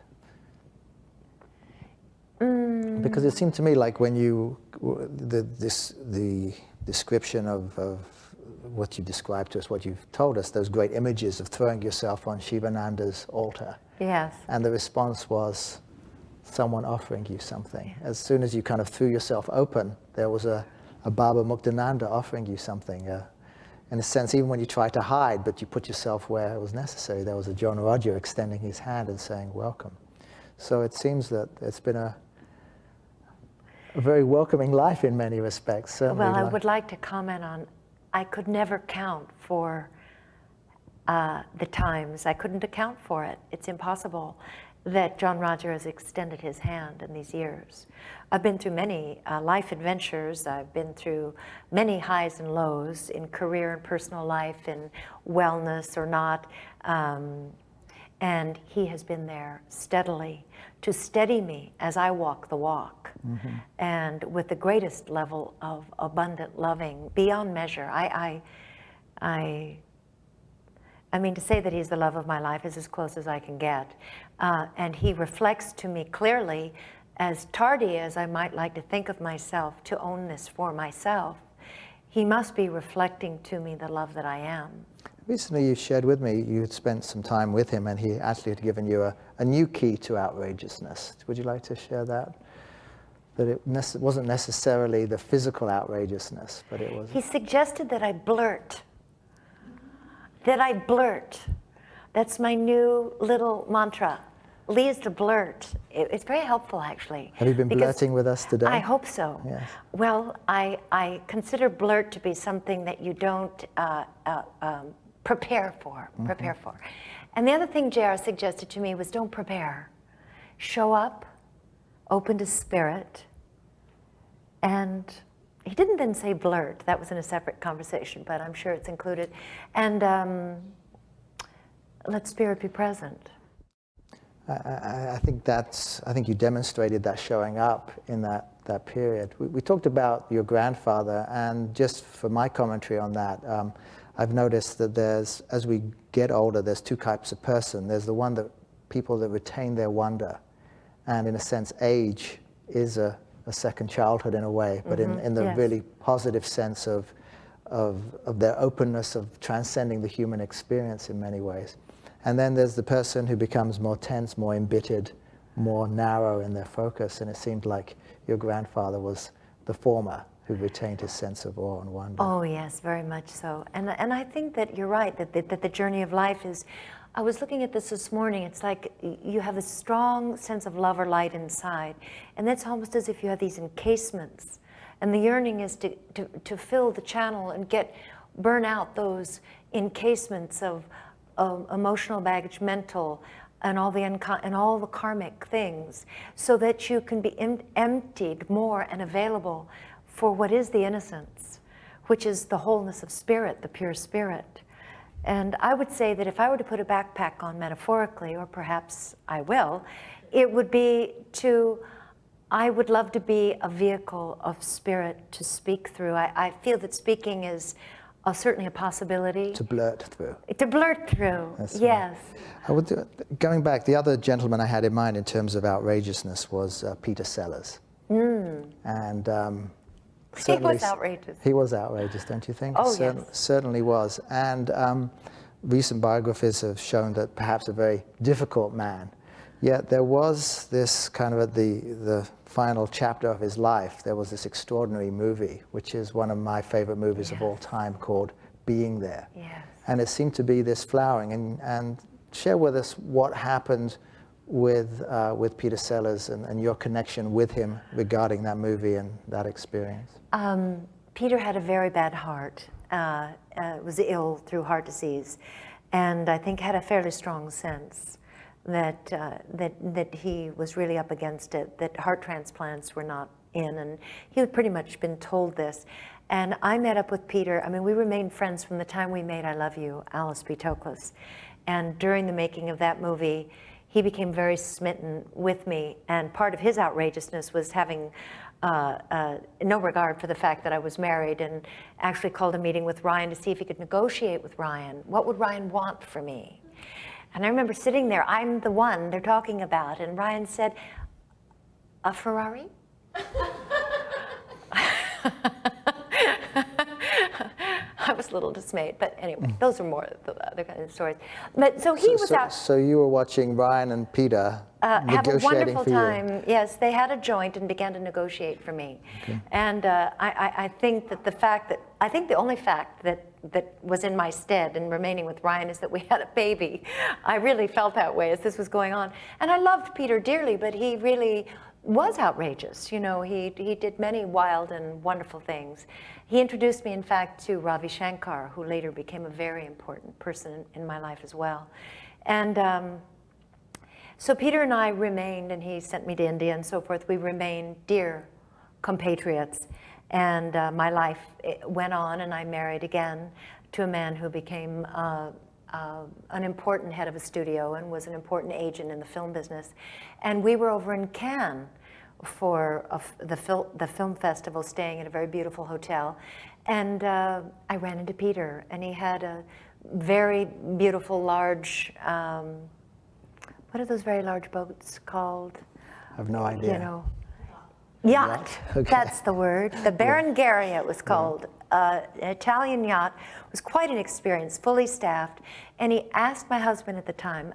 Because it seemed to me like when the description of what you described to us, what you've told us, those great images of throwing yourself on Sivananda's altar. Yes. And the response was someone offering you something. As soon as you kind of threw yourself open, there was a Baba Muktananda offering you something. In a sense, even when you tried to hide, but you put yourself where it was necessary, there was a John Roger extending his hand and saying, welcome. So it seems that it's been a very welcoming life in many respects. Certainly. Well, I would like to comment on, I could never count for the times. I couldn't account for it. It's impossible that John Roger has extended his hand in these years. I've been through many life adventures. I've been through many highs and lows in career and personal life, in wellness or not. And he has been there steadily to steady me as I walk the walk. Mm-hmm. And with the greatest level of abundant loving, beyond measure. I mean, to say that he's the love of my life is as close as I can get. And he reflects to me clearly, as tardy as I might like to think of myself, to own this for myself, he must be reflecting to me the love that I am. Recently you shared with me you had spent some time with him and he actually had given you a new key to outrageousness. Would you like to share that? That it wasn't necessarily the physical outrageousness, but it was... He suggested that I blurt. That I blurt. That's my new little mantra. Leigh is to blurt. It's very helpful, actually. Have you been blurting with us today? I hope so. Yes. Well, I consider blurt to be something that you don't prepare for. Mm-hmm. Prepare for. And the other thing JR suggested to me was don't prepare. Show up, open to spirit, and he didn't then say blurt. That was in a separate conversation, but I'm sure it's included. And let spirit be present. I think you demonstrated that showing up in that period. We talked about your grandfather, and just for my commentary on that, I've noticed that as we get older, there's two types of person. There's the people that retain their wonder, and in a sense, age is a second childhood in a way, but mm-hmm. in the yes. really positive sense of their openness of transcending the human experience in many ways. And then there's the person who becomes more tense, more embittered, more narrow in their focus, and it seemed like your grandfather was the former, who retained his sense of awe and wonder. Oh yes, very much so. And I think that you're right, that the journey of life is, I was looking at this morning, it's like you have a strong sense of love or light inside, and that's almost as if you have these encasements, and the yearning is to fill the channel and burn out those encasements of emotional baggage, mental, and all the karmic things, so that you can be emptied more and available for what is the innocence, which is the wholeness of spirit, the pure spirit. And I would say that if I were to put a backpack on metaphorically, or perhaps I will, it would be I would love to be a vehicle of spirit to speak through. I feel that speaking is certainly a possibility. To blurt through. To blurt through, That's yes. Right. Going back, the other gentleman I had in mind in terms of outrageousness was Peter Sellers. Mm. And he was outrageous. He was outrageous, don't you think? Oh, yes. Certainly was. And recent biographies have shown that perhaps a very difficult man. Yet there was this kind of at the final chapter of his life, there was this extraordinary movie, which is one of my favorite movies yes. of all time, called Being There. Yes. And it seemed to be this flowering. And share with us what happened with Peter Sellers and your connection with him regarding that movie and that experience. Peter had a very bad heart, was ill through heart disease, and I think had a fairly strong sense that he was really up against it, that heart transplants were not in, and he had pretty much been told this. And I met up with Peter. I mean, we remained friends from the time we made I Love You, Alice B. Toklas. And during the making of that movie, he became very smitten with me. And part of his outrageousness was having no regard for the fact that I was married, and actually called a meeting with Ryan to see if he could negotiate with Ryan. What would Ryan want for me? And I remember sitting there, I'm the one they're talking about, and Ryan said, "A Ferrari?" I was a little dismayed, but anyway, those are more the other kind of stories. But so he was out. So you were watching Ryan and Peter have a wonderful for time. you. Yes, they had a joint and began to negotiate for me. Okay. And I think that the only fact that was in my stead in remaining with Ryan is that we had a baby. I really felt that way as this was going on. And I loved Peter dearly, but he really was outrageous. You know, he did many wild and wonderful things. He introduced me, in fact, to Ravi Shankar, who later became a very important person in my life as well. And so Peter and I remained, and he sent me to India and so forth. We remained dear compatriots. And my life went on, and I married again to a man who became an important head of a studio and was an important agent in the film business. And we were over in Cannes for the film festival, staying in a very beautiful hotel. And I ran into Peter, and he had a very beautiful, large, what are those very large boats called? I have no idea. You know, yacht. Okay. That's the word. The Berengaria, it was called. An Italian yacht. It was quite an experience, fully staffed. And he asked my husband at the time,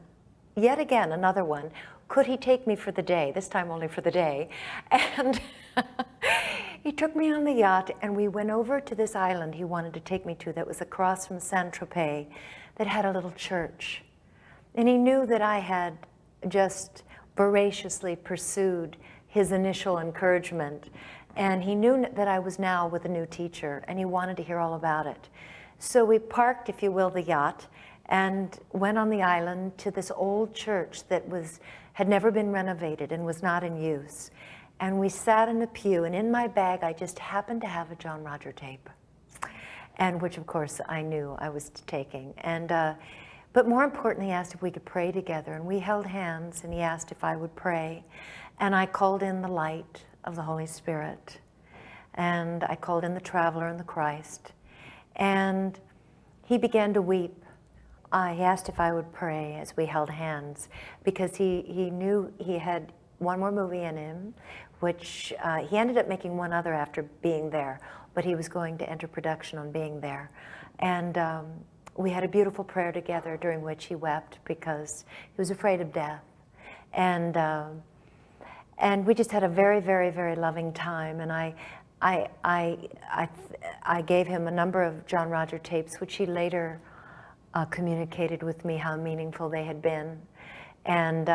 yet again, another one, could he take me for the day, this time only for the day. And he took me on the yacht, and we went over to this island he wanted to take me to that was across from Saint-Tropez, that had a little church. And he knew that I had just voraciously pursued his initial encouragement. And he knew that I was now with a new teacher, and he wanted to hear all about it. So we parked, if you will, the yacht, and went on the island to this old church that had never been renovated and was not in use. And we sat in a pew, and in my bag I just happened to have a John Roger tape, and which of course I knew I was taking. And but more importantly, he asked if we could pray together, and we held hands, and he asked if I would pray. And I called in the light of the Holy Spirit, and I called in the traveler and the Christ, and he began to weep. He asked if I would pray as we held hands, because he knew he had one more movie in him, which he ended up making one other after being there, but he was going to enter production on being there. And we had a beautiful prayer together during which he wept because he was afraid of death. And we just had a very, very, very loving time. And I gave him a number of John Roger tapes, which he later communicated with me how meaningful they had been. And,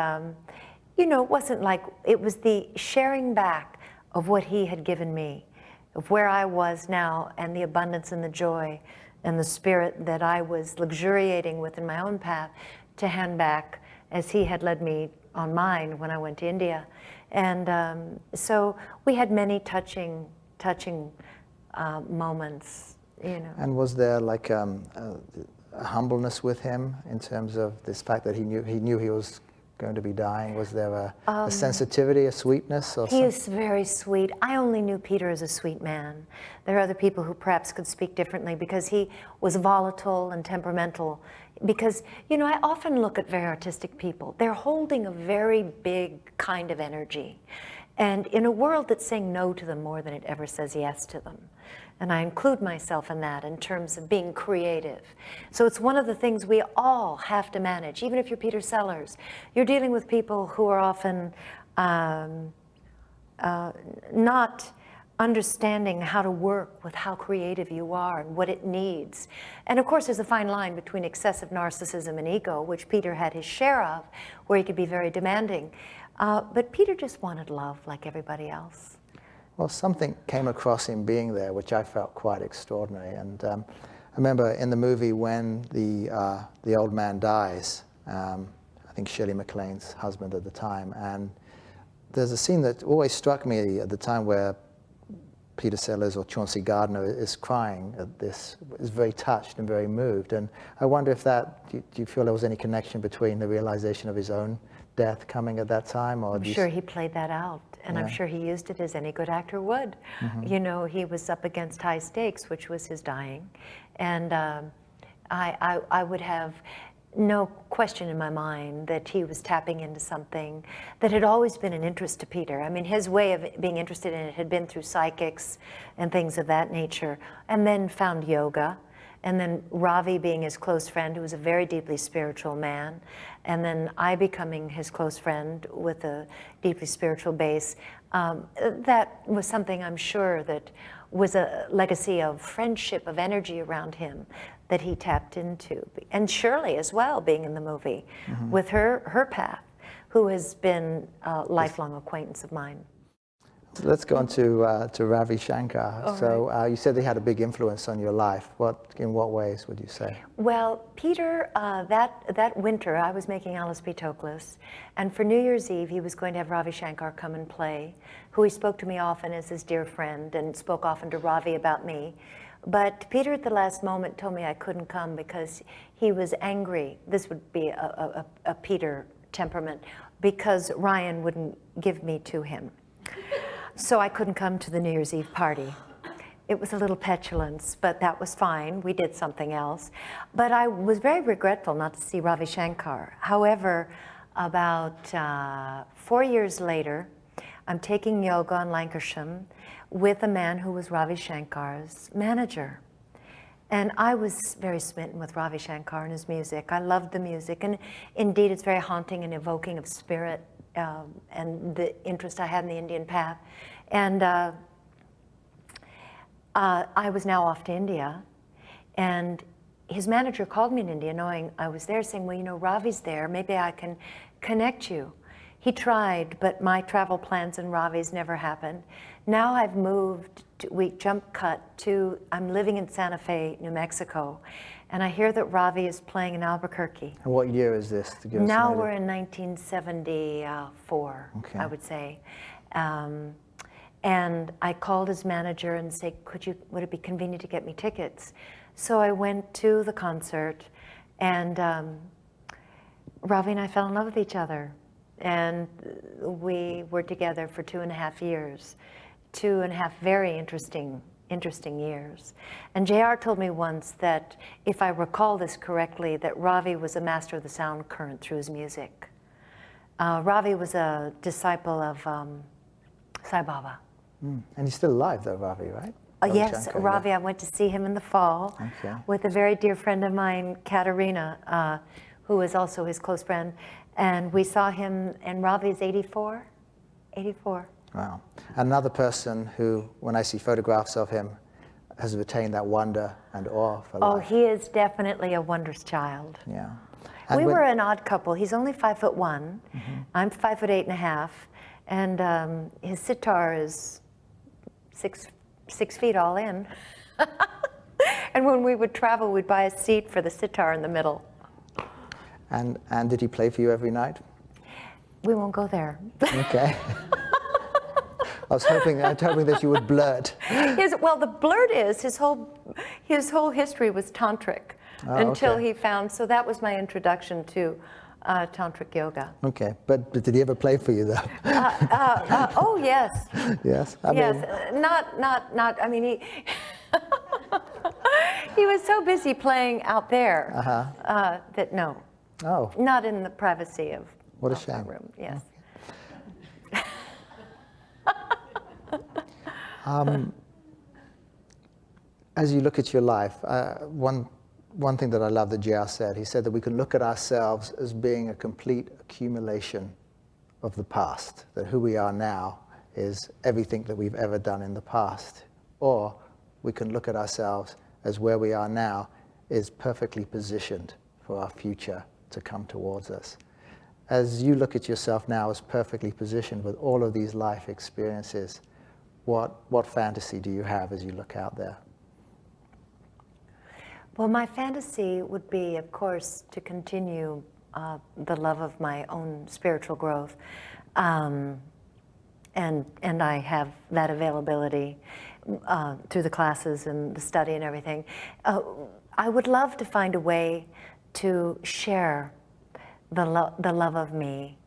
you know, it wasn't like, it was the sharing back of what he had given me, of where I was now, and the abundance and the joy and the spirit that I was luxuriating with in my own path, to hand back as he had led me on mine when I went to India. And so we had many touching moments, you know. And was there like a humbleness with him in terms of this fact that he knew he was going to be dying? Was there a sensitivity, a sweetness, or something? He is very sweet. I only knew Peter as a sweet man. There are other people who perhaps could speak differently, because he was volatile and temperamental. Because, you know, I often look at very artistic people. They're holding a very big kind of energy. And in a world that's saying no to them more than it ever says yes to them. And I include myself in that in terms of being creative. So it's one of the things we all have to manage. Even if you're Peter Sellers, you're dealing with people who are often not understanding how to work with how creative you are and what it needs. And of course, there's a fine line between excessive narcissism and ego, which Peter had his share of, where he could be very demanding. But Peter just wanted love like everybody else. Well, something came across him being there, which I felt quite extraordinary. And I remember in the movie when the old man dies, I think Shirley MacLaine's husband at the time, and there's a scene that always struck me at the time where Peter Sellers or Chauncey Gardner is crying at this, is very touched and very moved. And I wonder if that, do you feel there was any connection between the realization of his own death coming at that time? Or I'm sure he played that out, and I'm sure he used it as any good actor would. You know, he was up against high stakes, which was his dying. And I would have no question in my mind that he was tapping into something that had always been an interest to Peter. I mean, his way of being interested in it had been through psychics and things of that nature, and then found yoga, and then Ravi being his close friend, who was a very deeply spiritual man, and then I becoming his close friend with a deeply spiritual base. That was something I'm sure that was a legacy of friendship, of energy around him that he tapped into. And Shirley as well, being in the movie, with her path, who has been a lifelong acquaintance of mine. Let's go on to Ravi Shankar. So you said he had a big influence on your life. In what ways would you say? Well, Peter, that winter I was making Alice B. Toklas, and for New Year's Eve he was going to have Ravi Shankar come and play, who he spoke to me often as his dear friend and spoke often to Ravi about me. But Peter at the last moment told me I couldn't come because he was angry. This would be a Peter temperament, because Ryan wouldn't give me to him. So I couldn't come to the New Year's Eve party. It was a little petulance, but that was fine. We did something else. But I was very regretful not to see Ravi Shankar. However, about 4 years later, I'm taking yoga on Lancashire with a man who was Ravi Shankar's manager. And I was very smitten with Ravi Shankar and his music. I loved the music, and indeed it's very haunting and evoking of spirit and the interest I had in the Indian path. And I was now off to India, and his manager called me in India knowing I was there, saying, well, you know, Ravi's there, maybe I can connect you. He tried, but my travel plans and Ravi's never happened. Now I've moved, we jump cut to, I'm living in Santa Fe, New Mexico, and I hear that Ravi is playing in Albuquerque. And what year is this? To give us Now an we're idea? in 1974, Okay. I would say. And I called his manager and said, would it be convenient to get me tickets? So I went to the concert, and Ravi and I fell in love with each other. And we were together for 2.5 years, 2.5 very interesting years. And JR told me once that, if I recall this correctly, that Ravi was a master of the sound current through his music. Ravi was a disciple of Sai Baba. And he's still alive though, Ravi, right? Yes, Shankar, Ravi, yeah. I went to see him in the fall with a very dear friend of mine, Katerina, who is also his close friend. And we saw him, and Ravi's 84. Wow. Another person who, when I see photographs of him, has retained that wonder and awe for life. Oh, he is definitely a wondrous child. Yeah. We were an odd couple. He's only 5'1". I'm 5'8.5", and his sitar is 6 feet all in. And when we would travel, we'd buy a seat for the sitar in the middle. And did he play for you every night? We won't go there. Okay. I was hoping that you would blurt. Well, the blurt is his whole history was tantric until he found. So that was my introduction to tantric yoga. Okay, but did he ever play for you though? Oh yes. Yes. Yes. Not. I mean, he he was so busy playing out there that no. Oh. Not in the privacy of What a that shame. room. Yes. As you look at your life, one thing that I love that JR said, he said that we can look at ourselves as being a complete accumulation of the past, that who we are now is everything that we've ever done in the past. Or we can look at ourselves as where we are now is perfectly positioned for our future to come towards us. As you look at yourself now as perfectly positioned with all of these life experiences, what fantasy do you have as you look out there? Well, my fantasy would be, of course, to continue the love of my own spiritual growth. And I have that availability. through the classes and the study and everything. I would love to find a way to share the love of me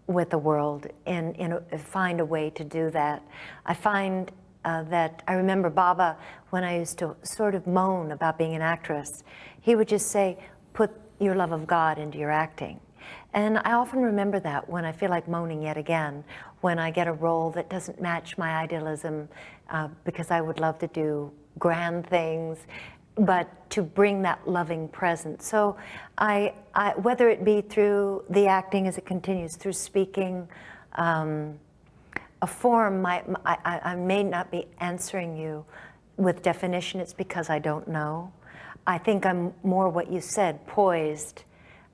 with the world, and find a way to do that. I find that I remember Baba, when I used to sort of moan about being an actress, he would just say, put your love of God into your acting. And I often remember that when I feel like moaning yet again, when I get a role that doesn't match my idealism, because I would love to do grand things, but to bring that loving presence. So I whether it be through the acting as it continues, through speaking, a form, I may not be answering you with definition. It's because I don't know. I think I'm more what you said, poised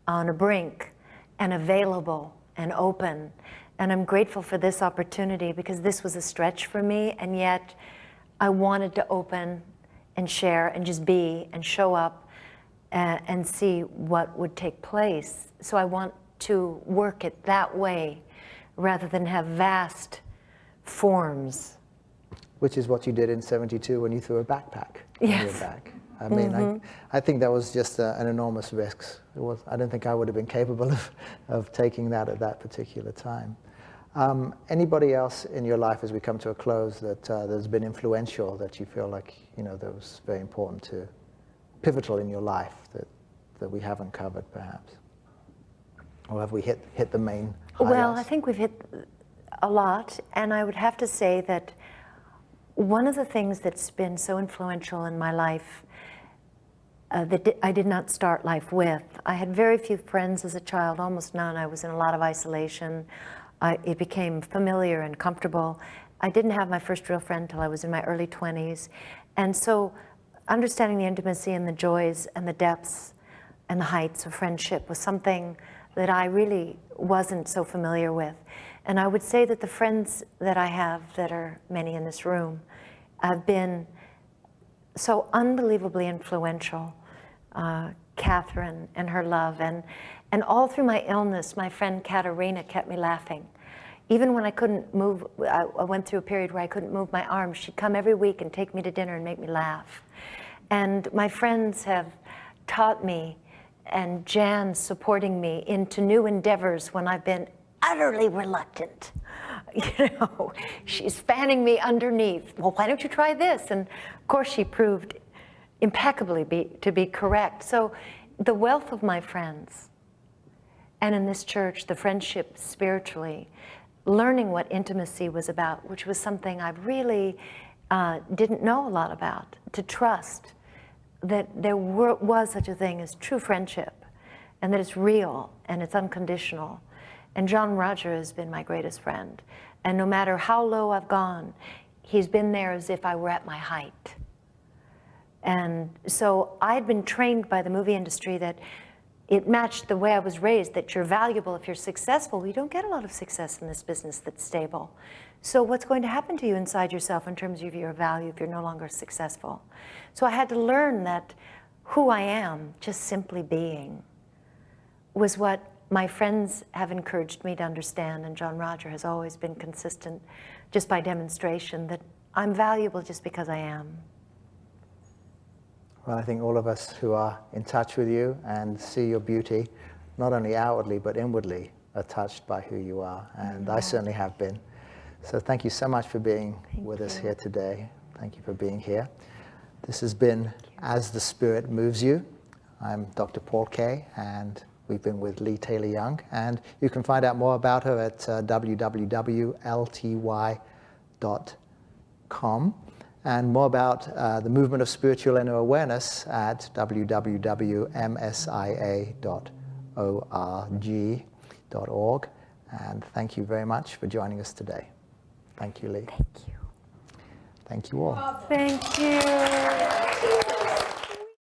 on a brink and available and open. And I'm grateful for this opportunity, because this was a stretch for me, and yet I wanted to open and share and just be and show up and see what would take place. So I want to work it that way rather than have vast forms. Which is what you did in '72 when you threw a backpack on your back. I mean, I think that was just an enormous risk. I don't think I would have been capable of taking that at that particular time. Anybody else in your life, as we come to a close, that that's been influential, that you feel like, that was very important to, pivotal in your life, that we haven't covered perhaps? Or have we hit the main highlights? Well, I think we've hit a lot, and I would have to say that one of the things that's been so influential in my life that I did not start life with. I had very few friends as a child, almost none. I was in a lot of isolation. It became familiar and comfortable. I didn't have my first real friend till I was in my early 20s. And so understanding the intimacy and the joys and the depths and the heights of friendship was something that I really wasn't so familiar with. And I would say that the friends that I have, that are many in this room, have been so unbelievably influential. Catherine and her love, and all through my illness, my friend Katerina kept me laughing. Even when I couldn't move, I went through a period where I couldn't move my arms, she'd come every week and take me to dinner and make me laugh. And my friends have taught me, and Jan supporting me into new endeavors when I've been utterly reluctant. She's fanning me underneath. Well, why don't you try this? And of course she proved impeccably to be correct. So the wealth of my friends, and in this church, the friendship spiritually, learning what intimacy was about, which was something I really didn't know a lot about, to trust that there was such a thing as true friendship, and that it's real and it's unconditional. And John Roger has been my greatest friend. And no matter how low I've gone, he's been there as if I were at my height. And so I'd been trained by the movie industry that it matched the way I was raised, that you're valuable if you're successful. Well, you don't get a lot of success in this business that's stable. So what's going to happen to you inside yourself in terms of your value if you're no longer successful? So I had to learn that who I am, just simply being, was what my friends have encouraged me to understand, and John Roger has always been consistent, just by demonstration, that I'm valuable just because I am. Well, I think all of us who are in touch with you and see your beauty, not only outwardly but inwardly, are touched by who you are, and I certainly have been. So thank you so much for being with us here today. Thank you for being here. This has been As the Spirit Moves You. I'm Dr. Paul Kaye, and we've been with Leigh Taylor-Young, and you can find out more about her at www.lty.com, and more about the movement of spiritual inner awareness at www.msia.org. And thank you very much for joining us today. Thank you, Leigh. Thank you. Thank you all. Thank you.